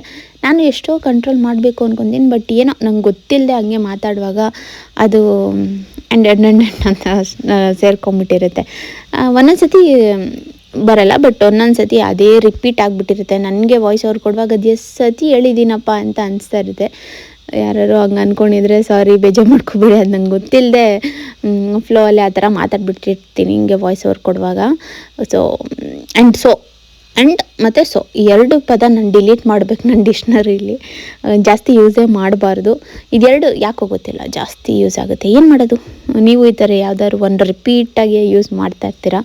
ನಾನು ಎಷ್ಟೋ ಕಂಟ್ರೋಲ್ ಮಾಡಬೇಕು ಅಂದ್ಕೊತೀನಿ, ಬಟ್ ಏನೋ ನಂಗೆ ಗೊತ್ತಿಲ್ಲದೆ ಹಂಗೆ ಮಾತಾಡುವಾಗ ಅದು ಆ್ಯಂಡ್ ಅಂತ ಸೇರ್ಕೊಂಬಿಟ್ಟಿರುತ್ತೆ. ಒಂದೊಂದು ಸತಿ ಬರಲ್ಲ, ಬಟ್ ಒಂದೊಂದು ಸತಿ ಅದೇ ರಿಪೀಟ್ ಆಗಿಬಿಟ್ಟಿರುತ್ತೆ. ನನಗೆ ವಾಯ್ಸ್ ಓವರ್ ಕೊಡುವಾಗ ಅದು ಎಷ್ಟು ಸತಿ ಹೇಳಿದ್ದೀನಪ್ಪ ಅಂತ ಅನಿಸ್ತಾ ಇರುತ್ತೆ. ಯಾರು ಹಂಗೆ ಅಂದ್ಕೊಂಡಿದ್ರೆ ಸಾರಿ, ಬೇಜಾರು ಮಾಡ್ಕೊಬೇಡಿ. ಅದು ನಂಗೆ ಗೊತ್ತಿಲ್ಲದೆ ಫ್ಲೋ ಅಲ್ಲಿ ಆ ಥರ ಮಾತಾಡ್ಬಿಟ್ಟಿರ್ತೀನಿ ಹಿಂಗೆ ವಾಯ್ಸ್ ಓವರ್ ಕೊಡುವಾಗ. ಸೊ ಆ್ಯಂಡ್ ಮತ್ತು ಸೊ ಈ 2 ಪದ ನಾನು ಡಿಲೀಟ್ ಮಾಡಬೇಕು ನನ್ನ ಡಿಕ್ಷ್ನರಿಲಿ. ಜಾಸ್ತಿ ಯೂಸೇ ಮಾಡಬಾರ್ದು. ಇದೆರಡು ಯಾಕೋ ಗೊತ್ತಿಲ್ಲ ಜಾಸ್ತಿ ಯೂಸ್ ಆಗುತ್ತೆ. ಏನು ಮಾಡೋದು, ನೀವು ಈ ಥರ ಯಾವ್ದಾದ್ರು ಒಂದು ರಿಪೀಟಾಗಿ ಯೂಸ್ ಮಾಡ್ತಾ ಇರ್ತೀರಾ?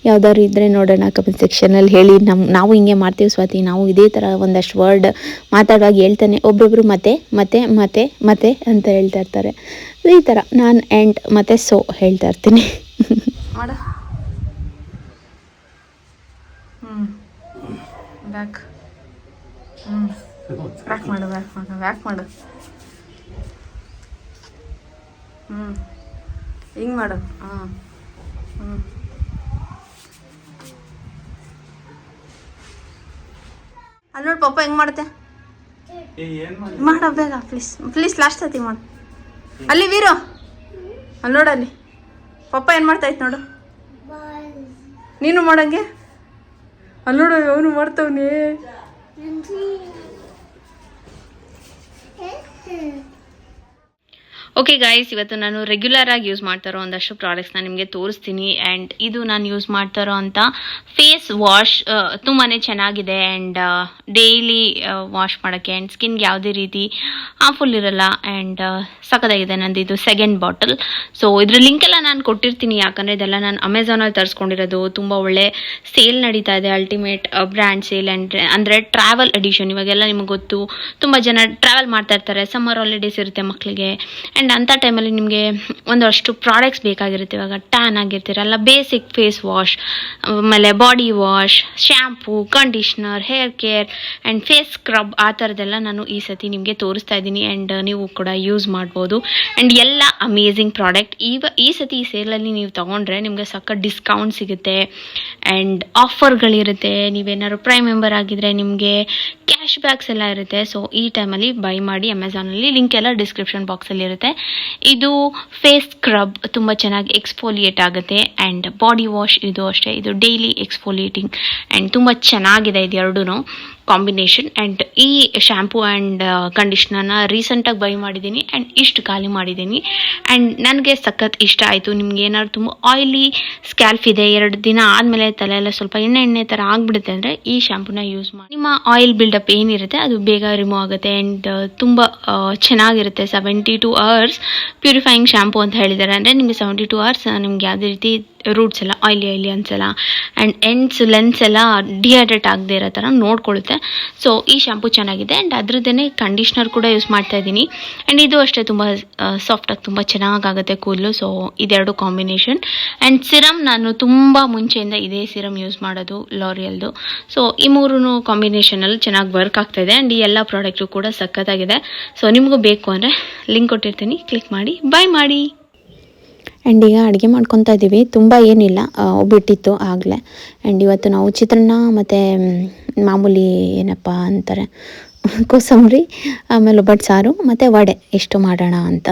ಯಾವ್ದಾದ್ರು ಇದ್ದರೆ ನೋಡೋಣ ಕಮೆಂಟ್ ಸೆಕ್ಷನಲ್ಲಿ ಹೇಳಿ. ನಾವು ಹಿಂಗೆ ಮಾಡ್ತೀವಿ ಸ್ವಾತಿ, ನಾವು ಇದೇ ಥರ ಒಂದಷ್ಟು ವರ್ಡ್ ಮಾತಾಡುವಾಗ ಹೇಳ್ತಾನೆ ಒಬ್ಬೊಬ್ಬರು ಮತ್ತೆ ಮತ್ತೆ ಮತ್ತೆ ಮತ್ತೆ ಅಂತ ಹೇಳ್ತಾ ಇರ್ತಾರೆ. ಈ ಥರ ನಾನು ಆ್ಯಂಡ್ ಮತ್ತು ಸೊ ಹೇಳ್ತಾ ಇರ್ತೀನಿ. ಬ್ಯಾಕ್ ಬ್ಯಾಕ್ ಮಾಡು ಹಿಂಗೆ ಮಾಡು. ಅಲ್ಲಿ ನೋಡಿ ಪಪ್ಪ ಹೆಂಗೆ ಮಾಡುತ್ತೆ, ಮಾಡ ಬೇಗ ಪ್ಲೀಸ್ ಲಾಸ್ಟ್ ಸತಿ ಮಾಡು. ಅಲ್ಲಿ ವೀರು ಅಲ್ಲಿ ನೋಡಲ್ಲಿ ಪಪ್ಪ ಏನು ಮಾಡ್ತಾಯಿತ್ತು ನೋಡು, ನೀನು ಮಾಡಂಗೆ. ಅಲ್ಲಿ ನೋಡು ಅವನು ಮಾಡ್ತವನೇ. ಓಕೆ ಗೈಸ್, ಇವತ್ತು ನಾನು ರೆಗ್ಯುಲರ್ ಆಗಿ ಯೂಸ್ ಮಾಡ್ತಾ ಇರೋ ಒಂದಷ್ಟು ಪ್ರಾಡಕ್ಟ್ಸ್ನ ನಿಮಗೆ ತೋರಿಸ್ತೀನಿ. ಆ್ಯಂಡ್ ಇದು ನಾನು ಯೂಸ್ ಮಾಡ್ತಾ ಇರೋ ಅಂಥ ಫೇಸ್ ವಾಶ್ ತುಂಬಾ ಚೆನ್ನಾಗಿದೆ. ಆ್ಯಂಡ್ ಡೈಲಿ ವಾಶ್ ಮಾಡೋಕ್ಕೆ ಆ್ಯಂಡ್ ಸ್ಕಿನ್ಗೆ ಯಾವುದೇ ರೀತಿ ಹಾರ್ಮ್ಫುಲ್ ಇರಲ್ಲ. ಆ್ಯಂಡ್ ಸಖತ್ತಾಗಿದೆ. ನಂದು ಇದು 2nd ಬಾಟಲ್. ಸೊ ಇದ್ರ ಲಿಂಕೆಲ್ಲ ನಾನು ಕೊಟ್ಟಿರ್ತೀನಿ, ಯಾಕಂದರೆ ಇದೆಲ್ಲ ನಾನು ಅಮೆಝಾನಲ್ಲಿ ತರಿಸ್ಕೊಂಡಿರೋದು. ತುಂಬ ಒಳ್ಳೆ ಸೇಲ್ ನಡೀತಾ ಇದೆ, ಅಲ್ಟಿಮೇಟ್ ಬ್ರ್ಯಾಂಡ್ ಸೇಲ್. ಆ್ಯಂಡ್ ಅಂದರೆ ಟ್ರಾವೆಲ್ ಎಡಿಷನ್. ಇವಾಗೆಲ್ಲ ನಿಮಗೆ ಗೊತ್ತು, ತುಂಬ ಜನ ಟ್ರಾವೆಲ್ ಮಾಡ್ತಾ ಇರ್ತಾರೆ, ಸಮ್ಮರ್ ಹಾಲಿಡೇಸ್ ಇರುತ್ತೆ ಮಕ್ಕಳಿಗೆ. ಆ್ಯಂಡ್ ಅಂಥ ಟೈಮಲ್ಲಿ ನಿಮಗೆ ಒಂದಷ್ಟು ಪ್ರಾಡಕ್ಟ್ಸ್ ಬೇಕಾಗಿರುತ್ತೆ. ಇವಾಗ ಟ್ಯಾನ್ ಆಗಿರ್ತೀರಲ್ಲ, ಬೇಸಿಕ್ ಫೇಸ್ ವಾಶ್, ಆಮೇಲೆ body wash, shampoo, conditioner, hair care and face scrub, ಆ ಥರದ್ದೆಲ್ಲ ನಾನು ಈ ಸತಿ ನಿಮಗೆ ತೋರಿಸ್ತಾ ಇದ್ದೀನಿ. ಆ್ಯಂಡ್ ನೀವು ಕೂಡ ಯೂಸ್ ಮಾಡ್ಬೋದು. ಆ್ಯಂಡ್ ಎಲ್ಲ ಅಮೇಝಿಂಗ್ ಪ್ರಾಡಕ್ಟ್. ಈ ಸತಿ ಈ ಸೇಲಲ್ಲಿ ನೀವು ತೊಗೊಂಡ್ರೆ ನಿಮಗೆ ಸಕ್ಕ ಡಿಸ್ಕೌಂಟ್ ಸಿಗುತ್ತೆ ಆ್ಯಂಡ್ ಆಫರ್ಗಳಿರುತ್ತೆ. ನೀವೇನಾದ್ರು ಪ್ರೈಮ್ ಮೆಂಬರ್ ಆಗಿದ್ದರೆ ನಿಮಗೆ ಕ್ಯಾಶ್ ಬ್ಯಾಕ್ಸ್ ಎಲ್ಲ ಇರುತ್ತೆ. ಸೊ ಈ ಟೈಮಲ್ಲಿ ಬೈ ಮಾಡಿ ಅಮೆಝಾನಲ್ಲಿ, ಲಿಂಕ್ ಎಲ್ಲ ಡಿಸ್ಕ್ರಿಪ್ಷನ್ ಬಾಕ್ಸಲ್ಲಿ ಇರುತ್ತೆ. ಇದು ಫೇಸ್ ಸ್ಕ್ರಬ್ ತುಂಬ ಚೆನ್ನಾಗಿ ಎಕ್ಸ್ಫೋಲಿಯೇಟ್ ಆಗುತ್ತೆ. ಆ್ಯಂಡ್ ಬಾಡಿ ವಾಶ್ ಇದು ಅಷ್ಟೇ, ಇದು ಡೈಲಿ ಎಕ್ಸ್ಫೋಲಿಯೇಟಿಂಗ್. ಆ್ಯಂಡ್ ತುಂಬ ಚೆನ್ನಾಗಿದೆ ಇದು ಎರಡೂ ಕಾಂಬಿನೇಷನ್. ಆ್ಯಂಡ್ ಈ ಶ್ಯಾಂಪೂ ಆ್ಯಂಡ್ ಕಂಡೀಷ್ನರ್ನ ರೀಸೆಂಟಾಗಿ ಬೈ ಮಾಡಿದ್ದೀನಿ ಆ್ಯಂಡ್ ಇಷ್ಟು ಖಾಲಿ ಮಾಡಿದ್ದೀನಿ. ಆ್ಯಂಡ್ ನನಗೆ ಸಖತ್ ಇಷ್ಟ ಆಯಿತು. ನಿಮ್ಗೆ ಏನಾದ್ರು ತುಂಬ ಆಯಿಲಿ ಸ್ಕ್ಯಾಲ್ಫ್ ಇದೆ, 2 ದಿನ ಆದಮೇಲೆ ತಲೆ ಎಲ್ಲ ಸ್ವಲ್ಪ ಎಣ್ಣೆ ಥರ ಆಗಿಬಿಡುತ್ತೆ ಅಂದರೆ ಈ ಶ್ಯಾಂಪೂನ ಯೂಸ್ ಮಾಡಿ. ನಿಮ್ಮ ಆಯಿಲ್ ಬಿಲ್ಡಪ್ ಏನಿರುತ್ತೆ ಅದು ಬೇಗ ರಿಮೂವ್ ಆಗುತ್ತೆ. ಆ್ಯಂಡ್ ತುಂಬ ಚೆನ್ನಾಗಿರುತ್ತೆ. 72 hours ಪ್ಯೂರಿಫೈಯಿಂಗ್ ಶ್ಯಾಂಪೂ ಅಂತ ಹೇಳಿದ್ದಾರೆ. ಅಂದರೆ ನಿಮಗೆ 72 hours ನಿಮ್ಗೆ ಯಾವುದೇ ರೀತಿ ರೂಟ್ಸ್ ಎಲ್ಲ ಆಯಿಲಿ ಅನ್ಸಲ್ಲ. ಆ್ಯಂಡ್ ಎಂಡ್ಸ್ ಲೆನ್ಸ್ ಎಲ್ಲ ಡಿಹೈಡ್ರೇಟ್ ಆಗದೆ ಇರೋ ಥರ ನೋಡ್ಕೊಳ್ಳುತ್ತೆ. ಸೊ ಈ ಶ್ಯಾಂಪೂ ಚೆನ್ನಾಗಿದೆ. ಆ್ಯಂಡ್ ಅದ್ರದ್ದೇ ಕಂಡೀಷ್ನರ್ ಕೂಡ ಯೂಸ್ ಮಾಡ್ತಾ ಇದ್ದೀನಿ. ಆ್ಯಂಡ್ ಇದು ಅಷ್ಟೇ ತುಂಬ ಸಾಫ್ಟಾಗಿ ತುಂಬ ಚೆನ್ನಾಗಾಗುತ್ತೆ ಕೂದಲು. ಸೊ ಇದೆರಡು ಕಾಂಬಿನೇಷನ್. ಆ್ಯಂಡ್ ಸಿರಮ್ ನಾನು ತುಂಬ ಮುಂಚೆಯಿಂದ ಇದೇ ಸಿರಮ್ ಯೂಸ್ ಮಾಡೋದು, ಲಾರಿಯಲ್ದು. ಸೊ ಈ 3 ಕಾಂಬಿನೇಷನಲ್ಲಿ ಚೆನ್ನಾಗಿ ವರ್ಕ್ ಆಗ್ತಾಯಿದೆ. ಆ್ಯಂಡ್ ಈ ಎಲ್ಲ ಪ್ರಾಡಕ್ಟು ಕೂಡ ಸಖತ್ತಾಗಿದೆ. ಸೊ ನಿಮಗೂ ಬೇಕು ಅಂದರೆ ಲಿಂಕ್ ಕೊಟ್ಟಿರ್ತೀನಿ, ಕ್ಲಿಕ್ ಮಾಡಿ ಬೈ ಮಾಡಿ. ಆ್ಯಂಡ್ ಈಗ ಅಡುಗೆ ಮಾಡ್ಕೊತಾ ಇದ್ದೀವಿ. ತುಂಬ ಏನಿಲ್ಲ, ಒಬ್ಬಿಟ್ಟಿತ್ತು ಆಗಲೇ. ಆ್ಯಂಡ್ ಇವತ್ತು ನಾವು ಚಿತ್ರಾನ್ನ ಮತ್ತು ಮಾಮೂಲಿ ಏನಪ್ಪ ಅಂತಾರೆ ಕೋಸಂಬರಿ, ಆಮೇಲೆ ಒಬ್ಬಟ್ಟು ಸಾರು ಮತ್ತು ವಡೆ ಎಷ್ಟು ಮಾಡೋಣ ಅಂತ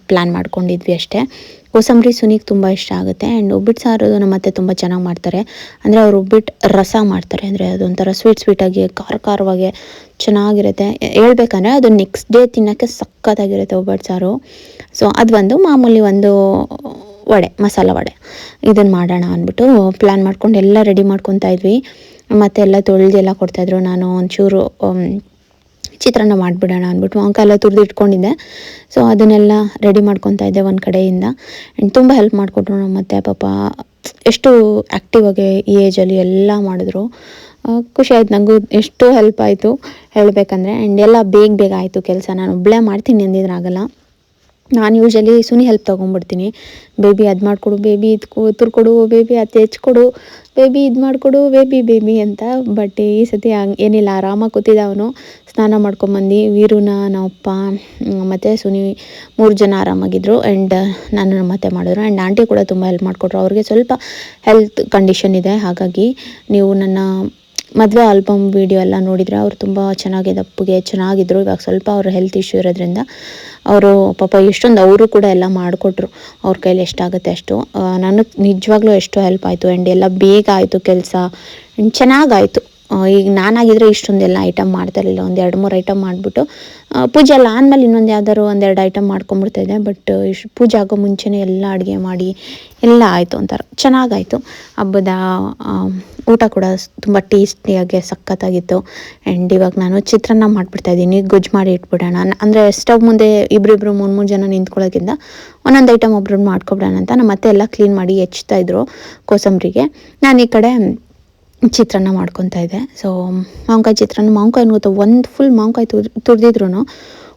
ಪ್ಲ್ಯಾನ್ ಮಾಡ್ಕೊಂಡಿದ್ವಿ ಅಷ್ಟೇ. ಕೋಸಂಬರಿ ಸುನಿಗೆ ತುಂಬ ಇಷ್ಟ ಆಗುತ್ತೆ. ಆ್ಯಂಡ್ ಒಬ್ಬಿಟ್ಟು ಸಾರು ನಮ್ಮ ಅತ್ತೆ ತುಂಬ ಚೆನ್ನಾಗಿ ಮಾಡ್ತಾರೆ. ಅಂದರೆ ಅವ್ರು ಒಬ್ಬಿಟ್ಟು ರಸ ಮಾಡ್ತಾರೆ, ಅಂದರೆ ಅದೊಂಥರ ಸ್ವೀಟಾಗಿ ಖಾರವಾಗಿ ಚೆನ್ನಾಗಿರುತ್ತೆ. ಹೇಳ್ಬೇಕಂದ್ರೆ ಅದು ನೆಕ್ಸ್ಟ್ ಡೇ ತಿನ್ನೋಕ್ಕೆ ಸಕ್ಕತ್ತಾಗಿರುತ್ತೆ ಒಬ್ಬಟ್ಟು ಸಾರು. ಸೊ ಅದು ಮಾಮೂಲಿ ಒಂದು ವಡೆ, ಮಸಾಲ ವಡೆ, ಇದನ್ನು ಮಾಡೋಣ ಅಂದ್ಬಿಟ್ಟು ಪ್ಲ್ಯಾನ್ ಮಾಡ್ಕೊಂಡು ಎಲ್ಲ ರೆಡಿ ಮಾಡ್ಕೊತಾ ಇದ್ವಿ. ಮತ್ತು ಎಲ್ಲ ತೊಳೆದೆಲ್ಲ ಕೊಡ್ತಾಯಿದ್ರು. ನಾನು ಒಂಚೂರು ಚಿತ್ರಾನ್ನ ಮಾಡಿಬಿಡೋಣ ಅಂದ್ಬಿಟ್ಟು ಅಂಕೆಲ್ಲ ತುರಿದು ಇಟ್ಕೊಂಡಿದ್ದೆ. ಸೊ ಅದನ್ನೆಲ್ಲ ರೆಡಿ ಮಾಡ್ಕೊತಾ ಇದ್ದೆ ಒಂದು ಕಡೆಯಿಂದ. ಆ್ಯಂಡ್ ತುಂಬ ಹೆಲ್ಪ್ ಮಾಡಿಕೊಟ್ರು ನಮ್ಮ ಅತ್ತೆ. ಪಾಪ ಎಷ್ಟು ಆ್ಯಕ್ಟಿವ್ ಆಗಿ ಈ ಏಜಲ್ಲಿ ಎಲ್ಲ ಮಾಡಿದ್ರು. ಖುಷಿ ಆಯ್ತು ನನಗೂ, ಎಷ್ಟು ಹೆಲ್ಪ್ ಆಯಿತು ಹೇಳಬೇಕಂದ್ರೆ. ಆ್ಯಂಡ್ ಎಲ್ಲ ಬೇಗ ಆಯಿತು ಕೆಲಸ. ನಾನು ಒಬ್ಬಳೇ ಮಾಡ್ತೀನಿ ಅಂದಿದ್ರಾಗಲ್ಲ. ನಾನು ಯೂಶಲಿ ಸುನಿ ಹೆಲ್ಪ್ ತೊಗೊಂಡ್ಬಿಡ್ತೀನಿ. ಬೇಬಿ ಅದು ಮಾಡಿಕೊಡು, ಬೇಬಿ ಇದು ತುರ್ಕೊಡು, ಬೇಬಿ ಅದು ಹೆಚ್ಕೊಡು, ಬೇಬಿ ಇದು ಮಾಡಿಕೊಡು, ಬೇಬಿ ಅಂತ. ಬಟ್ ಈ ಸತಿ ಹಂಗೆ ಏನಿಲ್ಲ, ಆರಾಮಾಗಿ ಕೂತಿದ್ದ ಅವನು. ಸ್ನಾನ ಮಾಡ್ಕೊಂಬಂದು ವೀರುನ ನಮ್ಮಪ್ಪ ಮತ್ತು ಸುನಿ 3 ಜನ ಆರಾಮಾಗಿದ್ದರು. ಆ್ಯಂಡ್ ನಾನು ನಮ್ಮ ಅತ್ತೆ ಮಾಡಿದ್ರು. ಆ್ಯಂಡ್ ಆಂಟಿ ಕೂಡ ತುಂಬ ಹೆಲ್ಪ್ ಮಾಡಿಕೊಟ್ರು. ಅವ್ರಿಗೆ ಸ್ವಲ್ಪ ಹೆಲ್ತ್ ಕಂಡೀಷನ್ ಇದೆ, ಹಾಗಾಗಿ ನೀವು ನನ್ನ ಮದುವೆ ಆಲ್ಬಮ್ ವೀಡಿಯೋ ಎಲ್ಲ ನೋಡಿದರೆ ಅವ್ರು ತುಂಬ ದಪ್ಪಗೆ ಚೆನ್ನಾಗಿದ್ದರು. ಇವಾಗ ಸ್ವಲ್ಪ ಅವ್ರ ಹೆಲ್ತ್ ಇಶ್ಯೂ ಇರೋದ್ರಿಂದ ಅವರು ಪಾಪ ಎಷ್ಟೊಂದು ಅವರು ಕೂಡ ಎಲ್ಲ ಮಾಡಿಕೊಟ್ರು, ಅವ್ರ ಕೈಲಿ ಎಷ್ಟಾಗುತ್ತೆ ಅಷ್ಟು. ನನಗೆ ನಿಜವಾಗ್ಲೂ ಎಷ್ಟು ಹೆಲ್ಪ್ ಆಯಿತು. ಆ್ಯಂಡ್ ಎಲ್ಲ ಬೇಗ ಆಯಿತು ಕೆಲಸ, ಚೆನ್ನಾಗಾಯಿತು. ಈಗ ನಾನಾಗಿದ್ದರೆ ಇಷ್ಟೊಂದೆಲ್ಲ ಐಟಮ್ ಮಾಡ್ತಾಯಿರಲಿಲ್ಲ, ಒಂದು 2-3 ಐಟಮ್ ಮಾಡಿಬಿಟ್ಟು ಪೂಜೆ ಎಲ್ಲ ಆದಮೇಲೆ ಇನ್ನೊಂದು ಯಾವ್ದಾದ್ರು 1-2 ಐಟಮ್ ಮಾಡ್ಕೊಂಬಿಡ್ತಾಯಿದ್ದೆ. ಬಟ್ ಪೂಜೆ ಆಗೋ ಮುಂಚೆನೇ ಎಲ್ಲ ಅಡುಗೆ ಮಾಡಿ ಎಲ್ಲ ಆಯಿತು, ಒಂಥರ ಚೆನ್ನಾಗಾಯಿತು. ಹಬ್ಬದ ಊಟ ಕೂಡ ತುಂಬ ಟೇಸ್ಟಿಯಾಗಿ ಸಖತ್ತಾಗಿತ್ತು. ಆ್ಯಂಡ್ ಇವಾಗ ನಾನು ಚಿತ್ರಾನ್ನ ಮಾಡಿಬಿಡ್ತಾಯಿದ್ದೀನಿ, ಗೊಜ್ಜು ಮಾಡಿ ಇಟ್ಬಿಡೋಣ ಅಂದರೆ ಸ್ಟವ್ ಮುಂದೆ ಇಬ್ಬರಿಬ್ರು 3-3 ಜನ ನಿಂತ್ಕೊಳ್ಳೋಕ್ಕಿಂತ ಒಂದೊಂದು ಐಟಮ್ ಒಬ್ರನ್ನ ಮಾಡ್ಕೊಬಿಡೋಣ ಅಂತ ನಮ್ಮ ಅತ್ತೆ ಎಲ್ಲ ಕ್ಲೀನ್ ಮಾಡಿ ಹೆಚ್ತಾಯಿದ್ರು ಕೋಸಂಬರಿಗೆ. ನಾನು ಈ ಕಡೆ ಚಿತ್ರಾನ್ನ ಮಾಡ್ಕೊತಾ ಇದ್ದೆ. ಸೊ ಮಾವಿನಕಾಯಿ ಚಿತ್ರಾನ್ನ, ಮಾವಿನಕಾಯಿ ಗೊತ್ತಾ, ಒಂದು ಫುಲ್ ಮಾವಿನಕಾಯಿ ತುರಿದಿದ್ರು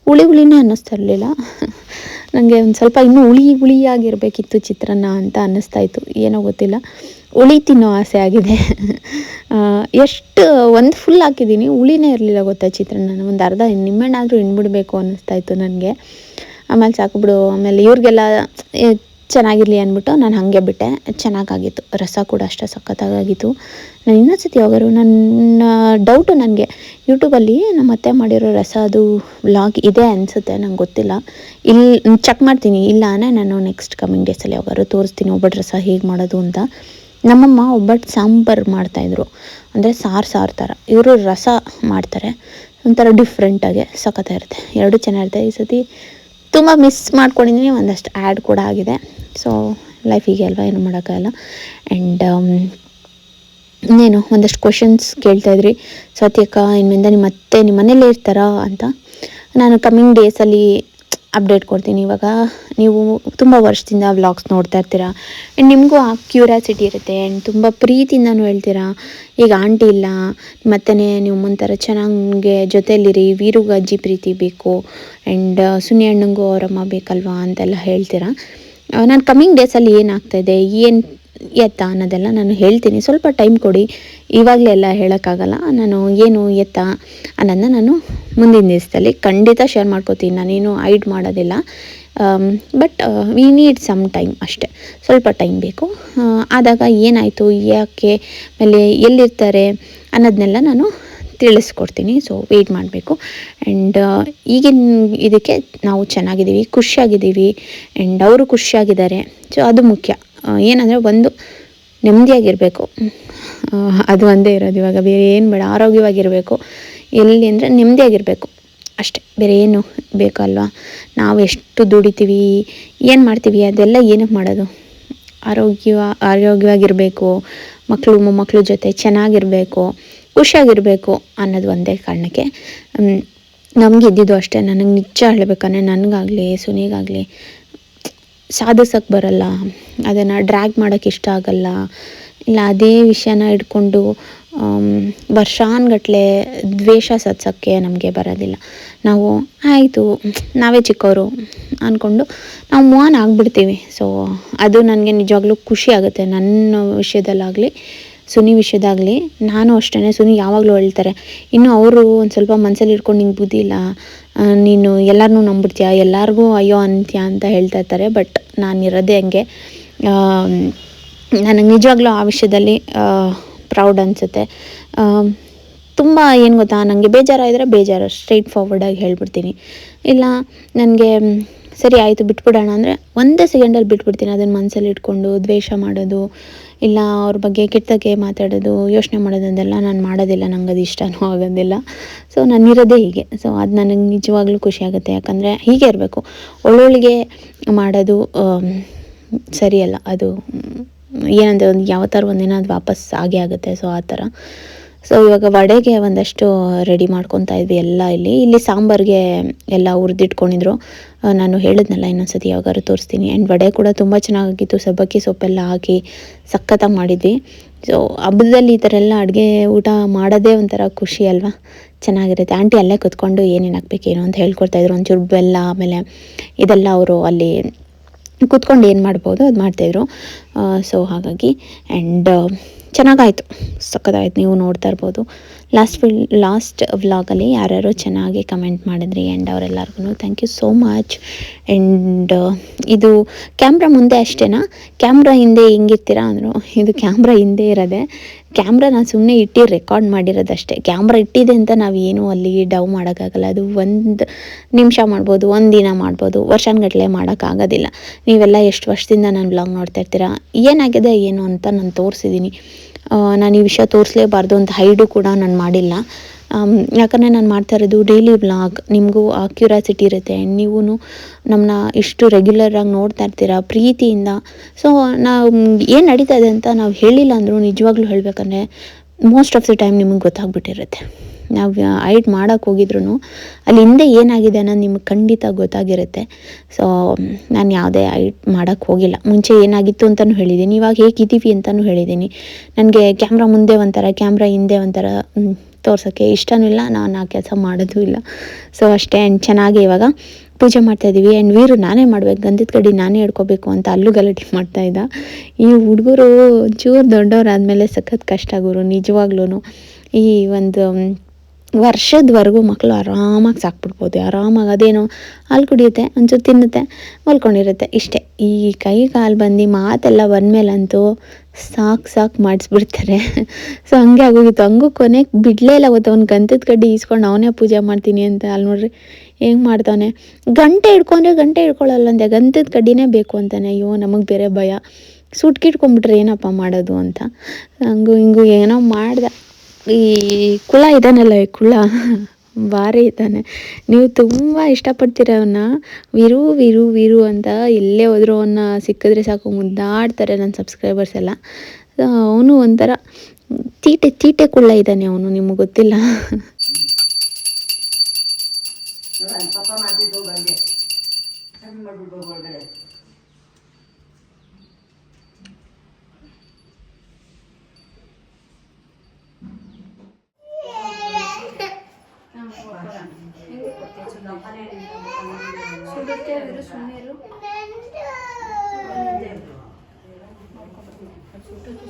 ಹುಳಿನೇ ಅನ್ನಿಸ್ತಾ ಇರಲಿಲ್ಲ. ನನಗೆ ಒಂದು ಸ್ವಲ್ಪ ಇನ್ನೂ ಹುಳಿಯಾಗಿರಬೇಕಿತ್ತು ಚಿತ್ರಾನ್ನ ಅಂತ ಅನ್ನಿಸ್ತಾಯಿತ್ತು, ಏನೋ ಗೊತ್ತಿಲ್ಲ, ಹುಳಿ ತಿನ್ನೋ ಆಸೆ ಆಗಿದೆ. ಎಷ್ಟು ಒಂದು ಫುಲ್ ಹಾಕಿದ್ದೀನಿ, ಹುಳಿನೇ ಇರಲಿಲ್ಲ ಗೊತ್ತಾ ಚಿತ್ರಾನ್ನ. ಒಂದು ಅರ್ಧ ನಿಂಬೆಹಣ್ಣಾದರೂ ಹಿಂಡ್ಬಿಡ್ಬೇಕು ಅನ್ನಿಸ್ತಾಯಿತ್ತು ನನಗೆ. ಆಮೇಲೆ ಸಾಕು ಬಿಡು, ಆಮೇಲೆ ಇವ್ರಿಗೆಲ್ಲ ಚೆನ್ನಾಗಿರಲಿ ಅಂದ್ಬಿಟ್ಟು ನಾನು ಹಾಗೆ ಬಿಟ್ಟೆ. ಚೆನ್ನಾಗಾಗಿತ್ತು, ರಸ ಕೂಡ ಅಷ್ಟೇ ಸಖತ್ತಾಗಿತ್ತು. ನಾನು ಇನ್ನೊಂದು ಸತಿ ಯಾವಾಗಾರು, ನನ್ನ ಡೌಟು ನನಗೆ ಯೂಟ್ಯೂಬಲ್ಲಿ ನಮ್ಮ ಅತ್ತೆ ಮಾಡಿರೋ ರಸ ಅದು ವ್ಲಾಗ್ ಇದೆ ಅನಿಸುತ್ತೆ, ನಂಗೆ ಗೊತ್ತಿಲ್ಲ. ಇಲ್ಲಿ ಚೆಕ್ ಮಾಡ್ತೀನಿ, ಇಲ್ಲ ಅಂದರೆ ನಾನು ನೆಕ್ಸ್ಟ್ ಕಮಿಂಗ್ ಡೇಸಲ್ಲಿ ಯಾವಾಗಾರು ತೋರಿಸ್ತೀನಿ ಒಬ್ಬಟ್ಟು ರಸ ಹೇಗೆ ಮಾಡೋದು ಅಂತ. ನಮ್ಮಮ್ಮ ಒಬ್ಬಟ್ಟು ಸಾಂಬಾರು ಮಾಡ್ತಾಯಿದ್ರು, ಅಂದರೆ ಸಾರು ಥರ. ಇವರು ರಸ ಮಾಡ್ತಾರೆ ಒಂಥರ ಡಿಫ್ರೆಂಟಾಗಿ, ಸಖತ್ತಾಗಿರುತ್ತೆ, ಎರಡೂ ಚೆನ್ನಾಗಿರುತ್ತೆ. ಈ ಸತಿ ತುಂಬ ಮಿಸ್ ಮಾಡ್ಕೊಂಡಿದ್ದೀನಿ, ಒಂದಷ್ಟು ಆ್ಯಡ್ ಕೂಡ ಆಗಿದೆ. ಸೊ ಲೈಫ್ ಹೀಗೆ ಅಲ್ವಾ, ಏನು ಮಾಡೋಕ್ಕಾಗಲ್ಲ. ಆ್ಯಂಡ್ ಇನ್ನೇನು ಒಂದಷ್ಟು ಕ್ವಶನ್ಸ್ ಕೇಳ್ತಾಯಿದ್ರಿ, ಸತ್ಯಕ್ಕ ಇನ್ಮಿಂದ ನಿಮ್ಮ ಮನೇಲೇ ಇರ್ತಾರಾ ಅಂತ. ನಾನು ಕಮ್ಮಿಂಗ್ ಡೇಸಲ್ಲಿ ಅಪ್ಡೇಟ್ ಕೊಡ್ತೀನಿ. ಇವಾಗ ನೀವು ತುಂಬ ವರ್ಷದಿಂದ ವ್ಲಾಗ್ಸ್ ನೋಡ್ತಾ ಇರ್ತೀರಾ, ಆ್ಯಂಡ್ ನಿಮಗೂ ಆ ಕ್ಯೂರಿಯಾಸಿಟಿ ಇರುತ್ತೆ, ಆ್ಯಂಡ್ ತುಂಬ ಪ್ರೀತಿಯಿಂದನೂ ಹೇಳ್ತೀರಾ, ಈಗ ಆಂಟಿ ಇಲ್ಲ ಮತ್ತೆ ನೀವು ಒಂಥರ ಚೆನ್ನಾಗಿ ಜೊತೆಯಲ್ಲಿರಿ, ವೀರುಗೆ ಅಜ್ಜಿ ಪ್ರೀತಿ ಬೇಕು, ಆ್ಯಂಡ್ ಸುನಿ ಅಣ್ಣಂಗೂ ಅವರಮ್ಮ ಬೇಕಲ್ವಾ ಅಂತೆಲ್ಲ ಹೇಳ್ತೀರಾ. ನಾನು ಕಮ್ಮಿಂಗ್ ಡೇಸಲ್ಲಿ ಏನಾಗ್ತಾಯಿದೆ, ಏನು ಎತ್ತ ಅನ್ನೋದೆಲ್ಲ ನಾನು ಹೇಳ್ತೀನಿ, ಸ್ವಲ್ಪ ಟೈಮ್ ಕೊಡಿ. ಇವಾಗಲೇ ಎಲ್ಲ ಹೇಳೋಕ್ಕಾಗಲ್ಲ. ನಾನು ಏನು ಎತ್ತ ಅನ್ನೋದನ್ನ ನಾನು ಮುಂದಿನ ದಿವಸದಲ್ಲಿ ಖಂಡಿತ ಶೇರ್ ಮಾಡ್ಕೋತೀನಿ, ನಾನೇನು ಹೈಡ್ ಮಾಡೋದಿಲ್ಲ. But we need some time ಅಷ್ಟೇ, ಸ್ವಲ್ಪ ಟೈಮ್ ಬೇಕು. ಆದಾಗ ಏನಾಯಿತು, ಯಾಕೆ, ಆಮೇಲೆ ಎಲ್ಲಿರ್ತಾರೆ ಅನ್ನೋದನ್ನೆಲ್ಲ ನಾನು ತಿಳಿಸ್ಕೊಡ್ತೀನಿ. ಸೊ ವೆಯ್ಟ್ ಮಾಡಬೇಕು. ಆ್ಯಂಡ್ ಈಗಿನ ಇದಕ್ಕೆ ನಾವು ಚೆನ್ನಾಗಿದ್ದೀವಿ, ಖುಷಿಯಾಗಿದ್ದೀವಿ, ಆ್ಯಂಡ್ ಅವರು ಖುಷಿಯಾಗಿದ್ದಾರೆ. ಸೊ ಅದು ಮುಖ್ಯ. ಏನಂದರೆ ಒಂದು ನೆಮ್ಮದಿಯಾಗಿರಬೇಕು, ಅದು ಒಂದೇ ಇರೋದು. ಇವಾಗ ಬೇರೆ ಏನು ಬೇಡ, ಆರೋಗ್ಯವಾಗಿರಬೇಕು. ಎಲ್ಲಿ ಅಂದರೆ ನೆಮ್ಮದಿಯಾಗಿರಬೇಕು ಅಷ್ಟೇ, ಬೇರೆ ಏನು ಬೇಕಲ್ವಾ. ನಾವು ಎಷ್ಟು ದುಡಿತೀವಿ, ಏನು ಮಾಡ್ತೀವಿ, ಅದೆಲ್ಲ ಏನಕ್ಕೆ ಮಾಡೋದು. ಆರೋಗ್ಯವಾಗಿರಬೇಕು, ಮಕ್ಕಳು ಮೊಮ್ಮಕ್ಕಳು ಜೊತೆ ಚೆನ್ನಾಗಿರಬೇಕು, ಖುಷಿಯಾಗಿರಬೇಕು ಅನ್ನೋದು ಒಂದೇ ಕಾರಣಕ್ಕೆ. ನಮಗೆ ಇದ್ದಿದ್ದು ಅಷ್ಟೇ. ನನಗೆ ನಿಜ ಹೇಳಬೇಕಂದ್ರೆ, ನನಗಾಗಲಿ ಸುನಿಗಾಗಲಿ ಸಾಧಿಸೋಕ್ಕೆ ಬರಲ್ಲ, ಅದನ್ನು ಡ್ರ್ಯಾಗ್ ಮಾಡೋಕ್ಕೆ ಇಷ್ಟ ಆಗಲ್ಲ. ಇಲ್ಲ ಅದೇ ವಿಷಯನ ಇಟ್ಕೊಂಡು ವರ್ಷಾನುಗಟ್ಲೆ ದ್ವೇಷ ಸತ್ಸೋಕ್ಕೆ ನಮಗೆ ಬರೋದಿಲ್ಲ. ನಾವು ಆಯಿತು, ನಾವೇ ಚಿಕ್ಕವರು ಅಂದ್ಕೊಂಡು ನಾವು ಮೂವ್ ಆನ್ ಆಗಿಬಿಡ್ತೀವಿ. ಸೊ ಅದು ನನಗೆ ನಿಜವಾಗ್ಲೂ ಖುಷಿ ಆಗುತ್ತೆ. ನನ್ನ ವಿಷಯದಲ್ಲಾಗಲಿ ಸುನಿ ವಿಷಯದಾಗಲಿ ನಾನು ಅಷ್ಟೇ. ಸುನಿ ಯಾವಾಗಲೂ ಹೇಳ್ತಾರೆ, ಇನ್ನು ಅವರು ಒಂದು ಸ್ವಲ್ಪ ಮನಸ್ಸಲ್ಲಿ ಇಟ್ಕೊಂಡು ನಿಂಗೆ ಬುದ್ಧಿ ಇಲ್ಲ, ನೀನು ಎಲ್ಲರನ್ನೂ ನಂಬಿಡ್ತೀಯ, ಎಲ್ಲರಿಗೂ ಅಯ್ಯೋ ಅಂತೀಯ ಅಂತ ಹೇಳ್ತಾ ಇರ್ತಾರೆ. ಬಟ್ ನಾನಿರೋದೇ ಹಂಗೆ. ನನಗೆ ನಿಜವಾಗ್ಲೂ ಆ ವಿಷಯದಲ್ಲಿ ಪ್ರೌಡ್ ಅನಿಸುತ್ತೆ. ತುಂಬ ಏನು ಗೊತ್ತಾ, ನನಗೆ ಬೇಜಾರಾದರೆ ಬೇಜಾರು ಸ್ಟ್ರೈಟ್ ಫಾರ್ವರ್ಡಾಗಿ ಹೇಳ್ಬಿಡ್ತೀನಿ. ಇಲ್ಲ ನನಗೆ ಸರಿ ಆಯಿತು ಬಿಟ್ಬಿಡೋಣ ಅಂದರೆ ಒಂದೇ ಸೆಕೆಂಡಲ್ಲಿ ಬಿಟ್ಬಿಡ್ತೀನಿ. ಅದನ್ನು ಮನಸ್ಸಲ್ಲಿ ಇಟ್ಕೊಂಡು ದ್ವೇಷ ಮಾಡೋದು, ಇಲ್ಲ ಅವ್ರ ಬಗ್ಗೆ ಕೆಟ್ಟದಾಗೆ ಮಾತಾಡೋದು, ಯೋಚನೆ ಮಾಡೋದನ್ನೆಲ್ಲ ನಾನು ಮಾಡೋದಿಲ್ಲ. ನಂಗೆ ಅದು ಇಷ್ಟನೂ ಆಗೋದಿಲ್ಲ. ಸೊ ನಾನಿರೋದೇ ಹೀಗೆ. ಸೊ ಅದು ನನಗೆ ನಿಜವಾಗ್ಲೂ ಖುಷಿಯಾಗುತ್ತೆ. ಯಾಕಂದರೆ ಹೀಗೆ ಇರಬೇಕು. ಒಳ್ಳೊಳ್ಳಿಗೆ ಮಾಡೋದು ಸರಿಯಲ್ಲ. ಅದು ಏನಂದರೆ ಒಂದು ಯಾವ ಥರ ಒಂದಿನ ಅದು ವಾಪಸ್ ಆಗೇ ಆಗುತ್ತೆ. ಸೊ ಆ ಥರ. ಸೊ ಇವಾಗ ವಡೆಗೆ ಒಂದಷ್ಟು ರೆಡಿ ಮಾಡ್ಕೊತಾ ಇದ್ವಿ ಎಲ್ಲ. ಇಲ್ಲಿ ಸಾಂಬಾರಿಗೆ ಎಲ್ಲ ಹುರಿದಿಟ್ಕೊಂಡಿದ್ರು. ನಾನು ಹೇಳಿದ್ನಲ್ಲ, ಇನ್ನೊಂದು ಸತಿ ಯಾವಾಗಾದ್ರು ತೋರಿಸ್ತೀನಿ. ಆ್ಯಂಡ್ ವಡೆ ಕೂಡ ತುಂಬ ಚೆನ್ನಾಗಿತ್ತು, ಸಬ್ಬಕ್ಕಿ ಸೊಪ್ಪೆಲ್ಲ ಹಾಕಿ ಸಖತ್ತಾಗಿ ಮಾಡಿದ್ವಿ. ಸೊ ಹಬ್ಬದಲ್ಲಿ ಈ ಥರ ಎಲ್ಲ ಅಡುಗೆ ಊಟ ಮಾಡೋದೇ ಒಂಥರ ಖುಷಿ ಅಲ್ವಾ, ಚೆನ್ನಾಗಿರುತ್ತೆ. ಆಂಟಿ ಅಲ್ಲೇ ಕೂತ್ಕೊಂಡು ಏನೇನು ಹಾಕ್ಬೇಕೇನೋ ಅಂತ ಹೇಳ್ಕೊಡ್ತಾಯಿದ್ರು. ಒಂಚೂರು ಬೆಲ್ಲ, ಆಮೇಲೆ ಇದೆಲ್ಲ ಅವರು ಅಲ್ಲಿ ಕೂತ್ಕೊಂಡು ಏನು ಮಾಡ್ಬೋದು ಅದು ಮಾಡ್ತಾಯಿದ್ರು. ಸೊ ಹಾಗಾಗಿ ಆ್ಯಂಡ್ ಚೆನ್ನಾಗಾಯಿತು, ಸಖತ್ತಾಯ್ತು. ನೀವು ನೋಡ್ತಾ ಇರ್ಬೋದು. ಲಾಸ್ಟ್ ವ್ಲಾಗಲ್ಲಿ ಯಾರ್ಯಾರು ಚೆನ್ನಾಗಿ ಕಮೆಂಟ್ ಮಾಡಿದ್ರಿ, ಆ್ಯಂಡ್ ಅವರೆಲ್ಲರಿಗೂ thank you so much. And ಇದು ಕ್ಯಾಮ್ರಾ ಮುಂದೆ ಅಷ್ಟೇನಾ, ಕ್ಯಾಮ್ರಾ ಹಿಂದೆ ಹೆಂಗಿರ್ತೀರಾ ಅಂದರು. ಇದು ಕ್ಯಾಮ್ರಾ ಹಿಂದೆ ಇರೋದೆ. ಕ್ಯಾಮ್ರಾ ನಾನು ಸುಮ್ಮನೆ ಇಟ್ಟು ರೆಕಾರ್ಡ್ ಮಾಡಿರೋದಷ್ಟೇ. ಕ್ಯಾಮ್ರಾ ಇಟ್ಟಿದೆ ಅಂತ ನಾವು ಏನೂ ಅಲ್ಲಿ ಡವ್ ಮಾಡೋಕ್ಕಾಗಲ್ಲ. ಅದು 1 ನಿಮಿಷ ಮಾಡ್ಬೋದು, 1 ದಿನ ಮಾಡ್ಬೋದು, ವರ್ಷಾನುಗಟ್ಲೆ ಮಾಡೋಕ್ಕಾಗೋದಿಲ್ಲ. ನೀವೆಲ್ಲ ಎಷ್ಟು ವರ್ಷದಿಂದ ನಾನು ವ್ಲಾಗ್ ನೋಡ್ತಾ ಇರ್ತೀರಾ, ಏನಾಗಿದೆ ಏನು ಅಂತ ನಾನು ತೋರಿಸಿದ್ದೀನಿ. ನಾನು ಈ ವಿಷಯ ತೋರಿಸಲೇಬಾರ್ದು ಅಂತ ಹೈಡು ಕೂಡ ನಾನು ಮಾಡಿಲ್ಲ. ಯಾಕಂದರೆ ನಾನು ಮಾಡ್ತಾ ಇರೋದು ಡೈಲಿ ವ್ಲಾಗ್, ನಿಮಗೂ ಆ ಕ್ಯೂರಿಯಾಸಿಟಿ ಇರುತ್ತೆ. ನೀವು ನಮ್ಮನ್ನ ಇಷ್ಟು ರೆಗ್ಯುಲರಾಗಿ ನೋಡ್ತಾ ಇರ್ತೀರ ಪ್ರೀತಿಯಿಂದ. ಸೊ ನಾವು ಏನು ನಡೀತಾ ಇದೆ ಅಂತ ನಾವು ಹೇಳಿಲ್ಲ ಅಂದರೂ ನಿಜವಾಗ್ಲೂ ಹೇಳಬೇಕಂದ್ರೆ ಮೋಸ್ಟ್ ಆಫ್ ದ ಟೈಮ್ ನಿಮಗೆ ಗೊತ್ತಾಗ್ಬಿಟ್ಟಿರುತ್ತೆ. ನಾವು ಹೈಡ್ ಮಾಡೋಕ್ಕೆ ಹೋಗಿದ್ರು ಅಲ್ಲಿ ಹಿಂದೆ ಏನಾಗಿದೆ ಅನ್ನೋದು ನಿಮಗೆ ಖಂಡಿತ ಗೊತ್ತಾಗಿರುತ್ತೆ. ಸೊ ನಾನು ಯಾವುದೇ ಹೈಡ್ ಮಾಡೋಕ್ಕೆ ಹೋಗಿಲ್ಲ. ಮುಂಚೆ ಏನಾಗಿತ್ತು ಅಂತಲೂ ಹೇಳಿದ್ದೀನಿ, ಇವಾಗ ಹೇಗಿದ್ದೀವಿ ಅಂತಲೂ ಹೇಳಿದ್ದೀನಿ. ನನಗೆ ಕ್ಯಾಮ್ರಾ ಮುಂದೆ ಒಂಥರ, ಕ್ಯಾಮ್ರಾ ಹಿಂದೆ ಒಂಥರ ತೋರ್ಸೋಕ್ಕೆ ಇಷ್ಟನೂ ಇಲ್ಲ, ನಾನು ಆ ಕೆಲಸ ಮಾಡೋದು ಇಲ್ಲ. ಸೊ ಅಷ್ಟೇ. ಚೆನ್ನಾಗಿ ಇವಾಗ ಪೂಜೆ ಮಾಡ್ತಾಯಿದ್ದೀವಿ. ಆ್ಯಂಡ್ ವೀರು ನಾನೇ ಮಾಡಬೇಕು, ಗಂಧದ ಕಡ್ಡಿ ನಾನೇ ಹಿಡ್ಕೋಬೇಕು ಅಂತ ಅಲ್ಲೂ ಗಲಾಟೆ ಮಾಡ್ತಾಯಿದ್ದ. ಈ ಹುಡುಗರು ಚೂರು ದೊಡ್ಡವರಾದಮೇಲೆ ಸಖತ್ ಕಷ್ಟ ಗುರು ನಿಜವಾಗ್ಲೂ. ಈ ಒಂದು ವರ್ಷದವರೆಗೂ ಮಕ್ಕಳು ಆರಾಮಾಗಿ ಸಾಕ್ಬಿಡ್ಬೋದು, ಆರಾಮಾಗಿ ಅದೇನೋ ಹಾಲು ಕುಡಿಯುತ್ತೆ, ಒಂಚೂರು ತಿನ್ನುತ್ತೆ, ಮಲ್ಕೊಂಡಿರುತ್ತೆ, ಇಷ್ಟೇ. ಈ ಕೈ ಕಾಲು ಬಂದು ಮಾತೆಲ್ಲ ಬಂದಮೇಲಂತೂ ಸಾಕು ಮಾಡಿಸ್ಬಿಡ್ತಾರೆ. ಸೊ ಹಂಗೆ ಆಗೋಗಿತ್ತು. ಹಂಗೂ ಕೊನೆಗೆ ಬಿಡಲೇ ಇಲ್ಲ. ಅವತ್ತು ಅವ್ನು ಗಂಧದ ಕಡ್ಡಿ ಈಸ್ಕೊಂಡು ಅವನೇ ಪೂಜೆ ಮಾಡ್ತೀನಿ ಅಂತ ಅಲ್ಲಿ ನೋಡ್ರಿ ಹೆಂಗೆ ಮಾಡ್ತಾನೆ. ಗಂಟೆ ಹಿಡ್ಕೊಳ್ಳಲ್ಲ ಅಂದೆ, ಗಂಧದ ಕಡ್ಡಿನೇ ಬೇಕು ಅಂತಾನೆ. ಅಯ್ಯೋ ನಮಗೆ ಬೇರೆ ಭಯ, ಸುಟ್ಕಿಟ್ಕೊಂಡ್ಬಿಟ್ರೆ ಏನಪ್ಪ ಮಾಡೋದು ಅಂತ ಹಂಗೂ ಹಿಂಗೂ ಏನೋ ಮಾಡ್ದೆ. ಈ ಕುಳ ಇದ್ದಾನಲ್ಲ, ಈ ಕುಳ ಭಾರಿ ಇದ್ದಾನೆ. ನೀವು ತುಂಬ ಇಷ್ಟಪಡ್ತೀರ ಅವನ್ನ, ವಿರು ವಿರು ವಿರು ಅಂತ. ಎಲ್ಲೇ ಹೋದರೂ ಅವನ್ನ ಸಿಕ್ಕಿದ್ರೆ ಸಾಕು ಮುದ್ದಾಡ್ತಾರೆ ನನ್ನ ಸಬ್ಸ್ಕ್ರೈಬರ್ಸ್ ಎಲ್ಲ. ಅವನು ಒಂಥರ ತೀಟೆ ಕುಳ್ಳ ಇದ್ದಾನೆ ಅವನು, ನಿಮಗೆ ಗೊತ್ತಿಲ್ಲ.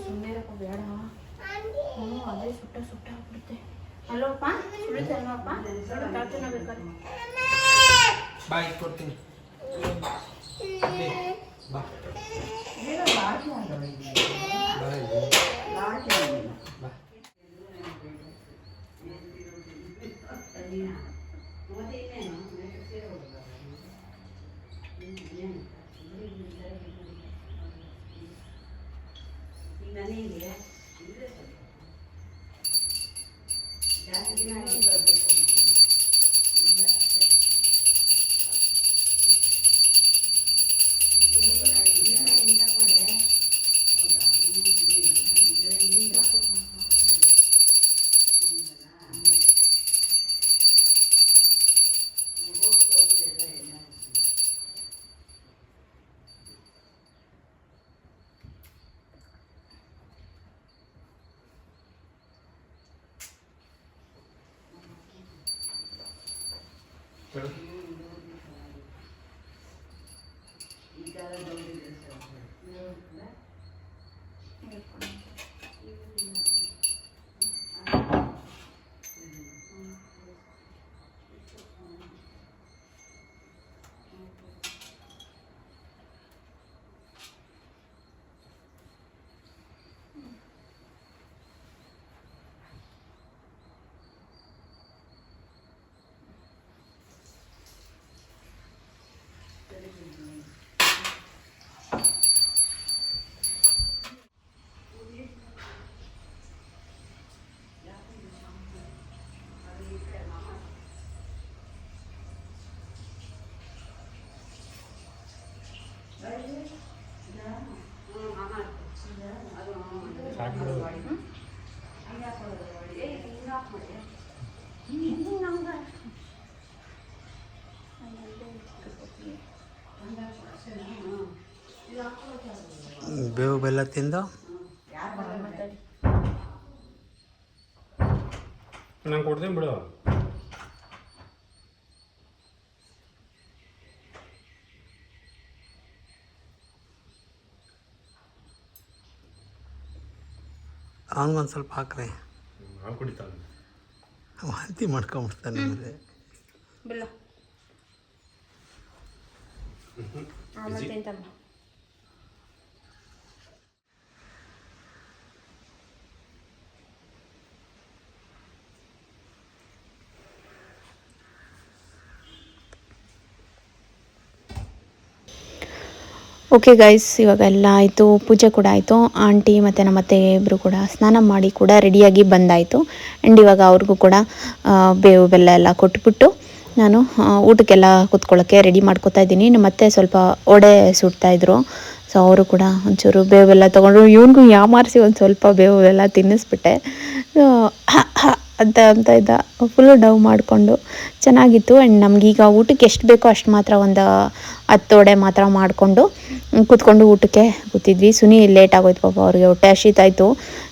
ಸುಮ್ಮನೆರಪ್ಪ ಬೇಡ, ಅದೇ ಸುಟ್ಟ ಆಗ್ಬಿಡುತ್ತೆ. ಅಲ್ಲೋಪ್ಪ ಸುಡುತ್ತೆ ಅಲ್ವಪ್ಪ, ಪ್ರಾರ್ಥನೆ ಬೇಕಾದ್ರೆ ಬಾಯ್ ಕೊಡ್ತೀನಿ. ಬಾ ಬೇವು ಬೆಲ್ಲ ತಿಂದು ನಾನು ಕೊಡ್ತೀನಿ ಬಿಡು. ಅವನಿಗೊಂದು ಸ್ವಲ್ಪ ಹಾಕ್ರಿ. ಕುಡಿತಾನೆ, ವಾಂತಿ ಮಾಡ್ಕೊಂಬಿಡ್ತಾನೆ. ಬೆಲ್ಲ ಓಕೆ ಗೈಸ್, ಇವಾಗ ಎಲ್ಲ ಆಯಿತು, ಪೂಜೆ ಕೂಡ ಆಯಿತು. ಆಂಟಿ ಮತ್ತು ನಮ್ಮ ಅತ್ತೆ ಇಬ್ಬರು ಕೂಡ ಸ್ನಾನ ಮಾಡಿ ಕೂಡ ರೆಡಿಯಾಗಿ ಬಂದಾಯಿತು. ಆ್ಯಂಡ್ ಇವಾಗ ಅವ್ರಿಗೂ ಕೂಡ ಬೇವು ಬೆಲ್ಲ ಎಲ್ಲ ಕೊಟ್ಬಿಟ್ಟು ನಾನು ಊಟಕ್ಕೆಲ್ಲ ಕೂತ್ಕೊಳ್ಳೋಕ್ಕೆ ರೆಡಿ ಮಾಡ್ಕೊತಾ ಇದ್ದೀನಿ. ನಮ್ಮ ಅತ್ತೆ ಸ್ವಲ್ಪ ವಡೆ ಸುಡ್ತಾಯಿದ್ರು. ಸೊ ಅವರು ಕೂಡ ಒಂಚೂರು ಬೇವು ಬೆಲ್ಲ ತೊಗೊಂಡ್ರು. ಇವನಿಗೂ ಯಾಮಾರಿಸಿ ಒಂದು ಸ್ವಲ್ಪ ಬೇವು ಬೆಲ್ಲ ತಿನ್ನಿಸ್ಬಿಟ್ಟೆ ಅಂತ ಇದ್ದ. ಫುಲ್ಲು ಡವ್ ಮಾಡಿಕೊಂಡು ಚೆನ್ನಾಗಿತ್ತು. ಆ್ಯಂಡ್ ನಮಗೀಗ ಊಟಕ್ಕೆ ಎಷ್ಟು ಬೇಕೋ ಅಷ್ಟು ಮಾತ್ರ ಒಂದು 10 ವಡೆ ಮಾತ್ರ ಮಾಡಿಕೊಂಡು ಕೂತ್ಕೊಂಡು ಊಟಕ್ಕೆ ಕೂತಿದ್ವಿ. ಸುನಿ ಲೇಟ್ ಆಗೋಯ್ತು ಪಾಪ, ಅವ್ರಿಗೆ ಹೊಟ್ಟೆ ಹಸಿತಾಯಿತು.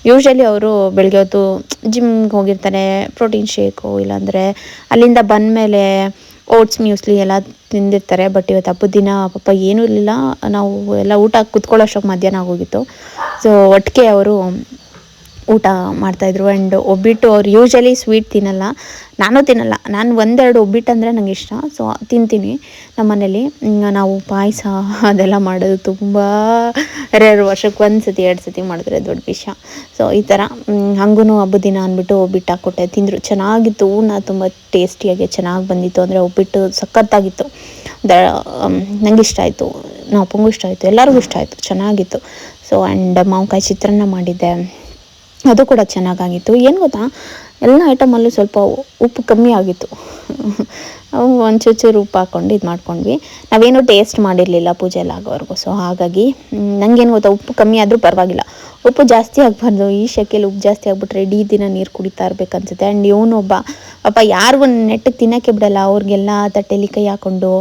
ಯೂಶ್ವಲಿ ಅವರು ಬೆಳಗ್ಗೆ ಹೊತ್ತು ಜಿಮ್ಗೆ ಹೋಗಿರ್ತಾರೆ, ಪ್ರೋಟೀನ್ ಶೇಕು ಇಲ್ಲಾಂದರೆ ಅಲ್ಲಿಂದ ಬಂದಮೇಲೆ ಓಟ್ಸ್ ಮ್ಯೂಸ್ಲಿ ಎಲ್ಲ ತಿಂದಿರ್ತಾರೆ. ಬಟ್ ಇವತ್ತು ಹಬ್ಬದ ದಿನ ಪಾಪ ಏನೂ ಇರಲಿಲ್ಲ. ನಾವು ಎಲ್ಲ ಊಟ ಕೂತ್ಕೊಳ್ಳೋಷ್ಟಕ್ಕೆ ಮಧ್ಯಾಹ್ನ ಆಗೋಗಿತ್ತು. ಸೊ ಒಟ್ಟಿಗೆ ಅವರು ಊಟ ಮಾಡ್ತಾಯಿದ್ರು. ಆ್ಯಂಡ್ ಒಬ್ಬಿಟ್ಟು ಅವ್ರು ಯೂಶ್ವಲಿ ಸ್ವೀಟ್ ತಿನ್ನಲ್ಲ, ನಾನು ತಿನ್ನಲ್ಲ. ನಾನು 1-2 ಒಬ್ಬಿಟ್ಟು ಅಂದರೆ ನಂಗೆ ಇಷ್ಟ, ಸೊ ತಿಂತೀನಿ. ನಮ್ಮ ಮನೇಲಿ ನಾವು ಪಾಯಸ ಅದೆಲ್ಲ ಮಾಡೋದು ತುಂಬ ರೇರ್, ವರ್ಷಕ್ಕೆ 1 ಸತಿ 2 ಸತಿ ಮಾಡಿದ್ರೆ ದೊಡ್ಡ ವಿಷಯ. ಸೊ ಈ ಥರ ಹಂಗೂ ಹಬ್ಬದ ದಿನ ಅಂದ್ಬಿಟ್ಟು ಒಬ್ಬಿಟ್ಟು ಹಾಕ್ಕೊಟ್ಟೆ, ತಿಂದರು. ಚೆನ್ನಾಗಿತ್ತು, ತುಂಬ ಟೇಸ್ಟಿಯಾಗಿ ಚೆನ್ನಾಗಿ ಬಂದಿತ್ತು. ಅಂದರೆ ಒಬ್ಬಿಟ್ಟು ಸಖತ್ತಾಗಿತ್ತು. ನನಗೆ ಇಷ್ಟ ಆಯಿತು, ನಮ್ಮ ಅಪ್ಪಂಗೂ ಇಷ್ಟ ಆಯಿತು, ಎಲ್ಲರಿಗೂ ಇಷ್ಟ ಆಯಿತು, ಚೆನ್ನಾಗಿತ್ತು. ಸೊ ಆ್ಯಂಡ್ ಮಾವಿನಕಾಯಿ ಚಿತ್ರಾನ್ನ ಮಾಡಿದ್ದೆ, ಅದು ಕೂಡ ಚೆನ್ನಾಗಾಗಿತ್ತು. ಏನು ಗೊತ್ತಾ, ಎಲ್ಲ ಐಟಮಲ್ಲೂ ಸ್ವಲ್ಪ ಉಪ್ಪು ಕಮ್ಮಿ ಆಗಿತ್ತು. ಒಂಚೂರು ಉಪ್ಪು ಹಾಕ್ಕೊಂಡು ಇದು ಮಾಡ್ಕೊಂಡ್ವಿ. ನಾವೇನು ಟೇಸ್ಟ್ ಮಾಡಿರಲಿಲ್ಲ ಪೂಜೆ ಎಲ್ಲ ಆಗೋವರೆಗೂ. ಸೊ ಹಾಗಾಗಿ ನನಗೇನು ಗೊತ್ತಾ, ಉಪ್ಪು ಕಮ್ಮಿ ಆದರೂ ಪರವಾಗಿಲ್ಲ, ಉಪ್ಪು ಜಾಸ್ತಿ ಆಗಬಾರ್ದು. ಈ ಶೆಕೆಯಲ್ಲಿ ಉಪ್ಪು ಜಾಸ್ತಿ ಆಗಿಬಿಟ್ರೆ ಇಡೀ ದಿನ ನೀರು ಕುಡಿತಾ ಇರಬೇಕನ್ಸುತ್ತೆ. ಆ್ಯಂಡ್ ಇವನೊಬ್ಬ ಪಾಪ ಯಾರಿಗೂ ನೆಟ್ಟಿಗೆ ತಿನ್ನೋಕ್ಕೆ ಬಿಡಲ್ಲ. ಅವ್ರಿಗೆಲ್ಲ ತಟ್ಟೆಲಿ ಕೈ ಹಾಕ್ಕೊಂಡು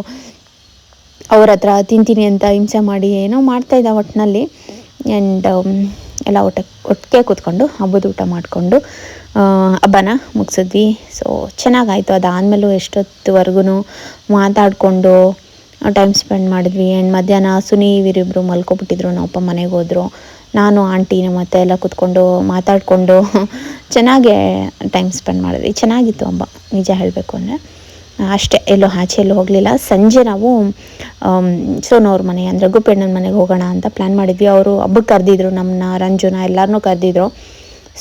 ಅವ್ರ ಹತ್ರ ತಿಂತೀನಿ ಅಂತ ಹಿಂಸೆ ಮಾಡಿ ಏನೋ ಮಾಡ್ತಾಯಿದ್ದ ಒಟ್ಟಿನಲ್ಲಿ. ಆ್ಯಂಡ್ ಎಲ್ಲ ಒಟ್ಟಿಗೆ ಕೂತ್ಕೊಂಡು ಹಬ್ಬದ ಊಟ ಮಾಡಿಕೊಂಡು ಹಬ್ಬನ ಮುಗಿಸಿದ್ವಿ. ಸೊ ಚೆನ್ನಾಗಾಯಿತು. ಅದಾದಮೇಲೂ ಎಷ್ಟೊತ್ತುವರೆಗೂ ಮಾತಾಡಿಕೊಂಡು ಟೈಮ್ ಸ್ಪೆಂಡ್ ಮಾಡಿದ್ವಿ. ಆ್ಯಂಡ್ ಮಧ್ಯಾಹ್ನ ಸುನಿ ಇವರಿಬ್ಬರು ಮಲ್ಕೊಬಿಟ್ಟಿದ್ರು, ನಮ್ಮಪ್ಪ ಮನೆಗೆ ಹೋದರು. ನಾನು ಆಂಟಿ ನಮ್ಮ ಅತ್ತೆ ಎಲ್ಲ ಕೂತ್ಕೊಂಡು ಮಾತಾಡಿಕೊಂಡು ಚೆನ್ನಾಗೇ ಟೈಮ್ ಸ್ಪೆಂಡ್ ಮಾಡಿದ್ವಿ. ಚೆನ್ನಾಗಿತ್ತು ಹಬ್ಬ, ನಿಜ ಹೇಳಬೇಕು ಅಂದರೆ. ಅಷ್ಟೇ, ಎಲ್ಲೋ ಆಚೆ ಎಲ್ಲೂ ಹೋಗಲಿಲ್ಲ. ಸಂಜೆ ನಾವು ಸೋನವ್ರ ಮನೆ ಅಂದರೆ ಗುಪ್ಪಣ್ಣನ ಮನೆಗೆ ಹೋಗೋಣ ಅಂತ ಪ್ಲ್ಯಾನ್ ಮಾಡಿದ್ವಿ. ಅವರು ಹಬ್ಬಕ್ಕೆ ಕರೆದಿದ್ರು, ನಮ್ಮನ್ನ ರಂಜುನ ಎಲ್ಲರನ್ನೂ ಕರೆದಿದ್ರು.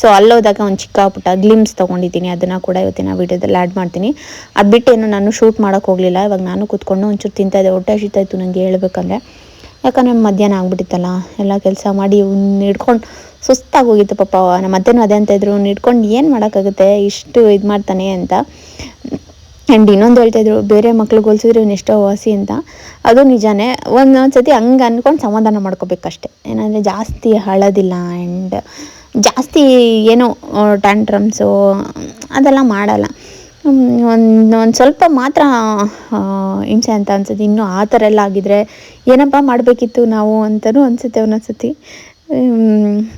ಸೊ ಅಲ್ಲೋದಾಗ ಒಂದು ಚಿಕ್ಕ ಪುಟ್ಟ ಗ್ಲಿಮ್ಸ್ ತೊಗೊಂಡಿದ್ದೀನಿ, ಅದನ್ನು ಕೂಡ ಇವತ್ತಿನ ವೀಡಿಯೋದಲ್ಲಿ ಆ್ಯಡ್ ಮಾಡ್ತೀನಿ. ಅದು ಬಿಟ್ಟೇನು ನಾನು ಶೂಟ್ ಮಾಡೋಕ್ಕೆ ಹೋಗಲಿಲ್ಲ. ಇವಾಗ ನಾನು ಕೂತ್ಕೊಂಡು ಒಂಚೂರು ತಿಂತಾಯಿದ್ದೆ, ಹೊಟ್ಟೆ ಹಸಿತಾಯಿತ್ತು ನನಗೆ ಹೇಳ್ಬೇಕಂದ್ರೆ. ಯಾಕಂದರೆ ಮಧ್ಯಾಹ್ನ ಆಗ್ಬಿಟ್ಟಿತ್ತಲ್ಲ, ಎಲ್ಲ ಕೆಲಸ ಮಾಡಿ ಹಿಡ್ಕೊಂಡು ಸುಸ್ತಾಗೋಗಿತ್ತು ಪಾಪ. ನಮ್ಮ ಅತ್ತೆನೂ ಅದೇ ಅಂತ ಇದ್ರು, ಹಿಡ್ಕೊಂಡು ಏನು ಮಾಡೋಕ್ಕಾಗುತ್ತೆ, ಇಷ್ಟು ಇದು ಮಾಡ್ತಾನೆ ಅಂತ. ಆ್ಯಂಡ್ ಇನ್ನೊಂದು ಹೇಳ್ತಾಯಿದ್ರು, ಬೇರೆ ಮಕ್ಳಿಗೆ ಹೋಲಿಸಿದ್ರೆ ಎಷ್ಟೋ ವಾಸಿ ಅಂತ. ಅದು ನಿಜಾನೇ. ಒಂದೊಂದು ಸತಿ ಹಂಗೆ ಅಂದ್ಕೊಂಡು ಸಮಾಧಾನ ಮಾಡ್ಕೋಬೇಕಷ್ಟೆ. ಏನಂದರೆ ಜಾಸ್ತಿ ಅಳೋದಿಲ್ಲ, ಆ್ಯಂಡ್ ಜಾಸ್ತಿ ಏನೋ ಟ್ಯಾಂಟ್ರಮ್ಸು ಅದೆಲ್ಲ ಮಾಡಲ್ಲ. ಒಂದು ಸ್ವಲ್ಪ ಮಾತ್ರ ಹಿಂಸೆ ಅಂತ ಅನ್ಸುತ್ತೆ. ಇನ್ನೂ ಆ ಥರ ಎಲ್ಲ ಆಗಿದ್ರೆ ಏನಪ್ಪ ಮಾಡಬೇಕಿತ್ತು ನಾವು ಅಂತಲೂ ಅನಿಸುತ್ತೆ ಒಂದೊಂದು ಸತಿ.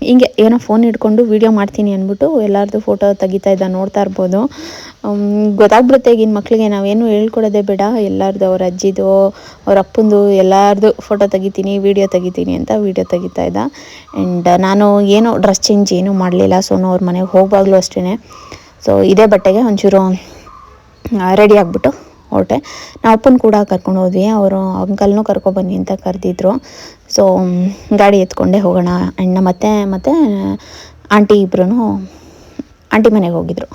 ಹಿಂಗೆ ಏನೋ ಫೋನ್ ಹಿಡ್ಕೊಂಡು ವೀಡಿಯೋ ಮಾಡ್ತೀನಿ ಅಂದ್ಬಿಟ್ಟು ಎಲ್ಲರದ್ದು ಫೋಟೋ ತೆಗಿತಾ ಇದ್ದ, ನೋಡ್ತಾ ಇರ್ಬೋದು. ಗೊತ್ತಾಗ್ಬಿಡುತ್ತೆ ಈಗಿನ ಮಕ್ಕಳಿಗೆ, ನಾವೇನು ಹೇಳ್ಕೊಡೋದೇ ಬೇಡ. ಎಲ್ಲರದ್ದು, ಅವ್ರ ಅಜ್ಜಿದು, ಅವ್ರ ಅಪ್ಪಂದು ಎಲ್ಲರದ್ದು ಫೋಟೋ ತೆಗಿತೀನಿ, ವೀಡಿಯೋ ತೆಗಿತೀನಿ ಅಂತ ವೀಡಿಯೋ ತೆಗಿತಾ ಇದ್ದ. ಆ್ಯಂಡ್ ನಾನು ಏನೋ ಡ್ರೆಸ್ ಚೇಂಜ್ ಏನೂ ಮಾಡಲಿಲ್ಲ. ಸೋನು ಅವ್ರ ಮನೆಗೆ ಹೋಗುವಾಗಲೂ ಅಷ್ಟೇ. ಸೊ ಇದೇ ಬಟ್ಟೆಗೆ ಒಂಚೂರು ರೆಡಿ ಆಗಿಬಿಟ್ಟು ಹೊರಟೆ. ನಾವು ಅಪ್ಪನ ಕೂಡ ಕರ್ಕೊಂಡು ಹೋದ್ವಿ. ಅವರು ಅಂಕಲ್ನೂ ಕರ್ಕೊಬನ್ನಿ ಅಂತ ಕರೆದಿದ್ರು. ಸೊ ಗಾಡಿ ಎತ್ಕೊಂಡೇ ಹೋಗೋಣ. ಆ್ಯಂಡ್ ನಮ್ಮ ಅತ್ತೆ ಮತ್ತು ಆಂಟಿ ಇಬ್ಬರೂ ಆಂಟಿ ಮನೆಗೆ ಹೋಗಿದ್ರು.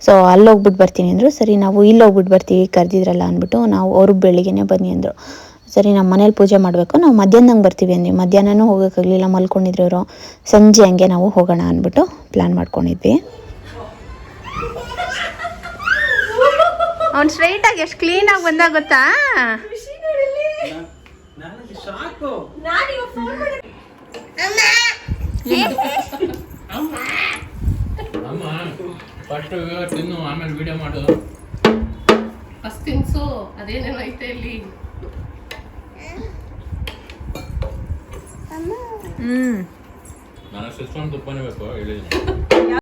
ಸೊ ಅಲ್ಲಿ ಹೋಗ್ಬಿಟ್ಟು ಬರ್ತೀನಿ ಅಂದರು. ಸರಿ, ನಾವು ಇಲ್ಲಿ ಹೋಗ್ಬಿಟ್ಟು ಬರ್ತೀವಿ ಕರೆದಿದ್ರಲ್ಲ ಅಂದ್ಬಿಟ್ಟು ನಾವು ಅವರು ಬೆಳಿಗ್ಗೆನೇ ಬನ್ನಿ ಅಂದರು. ಸರಿ, ನಮ್ಮ ಮನೇಲಿ ಪೂಜೆ ಮಾಡಬೇಕು, ನಾವು ಮಧ್ಯಾಹ್ನಂಗೆ ಬರ್ತೀವಿ ಅಂದ್ವಿ. ಮಧ್ಯಾಹ್ನನೂ ಹೋಗೋಕ್ಕಾಗಲಿಲ್ಲ, ಮಲ್ಕೊಂಡಿದ್ರು ಅವರು. ಸಂಜೆ ಹಂಗೆ ನಾವು ಹೋಗೋಣ ಅಂದ್ಬಿಟ್ಟು ಪ್ಲ್ಯಾನ್ ಮಾಡ್ಕೊಂಡಿದ್ವಿ. ಅವ್ನು ಸ್ಟ್ರೈಟಾಗಿ ಎಷ್ಟು ಕ್ಲೀನಾಗಿ ಬಂದಾಗ ಗೊತ್ತಾ. ಫಸ್ಟ್ ತಿನ್ನು, ಆಮೇಲೆ ವಿಡಿಯೋ ಮಾಡು. ಫಸ್ಟ್ ತಿನ್ಸು, ಅದೇನೇನು ಐತೆ ಇಲ್ಲಿ. ನಾನು ಸಿಸ್ಟಮ್ ತುಪ್ಪನೇ ಬೇಕು ಹೇಳಿದ್ದೀನಿ.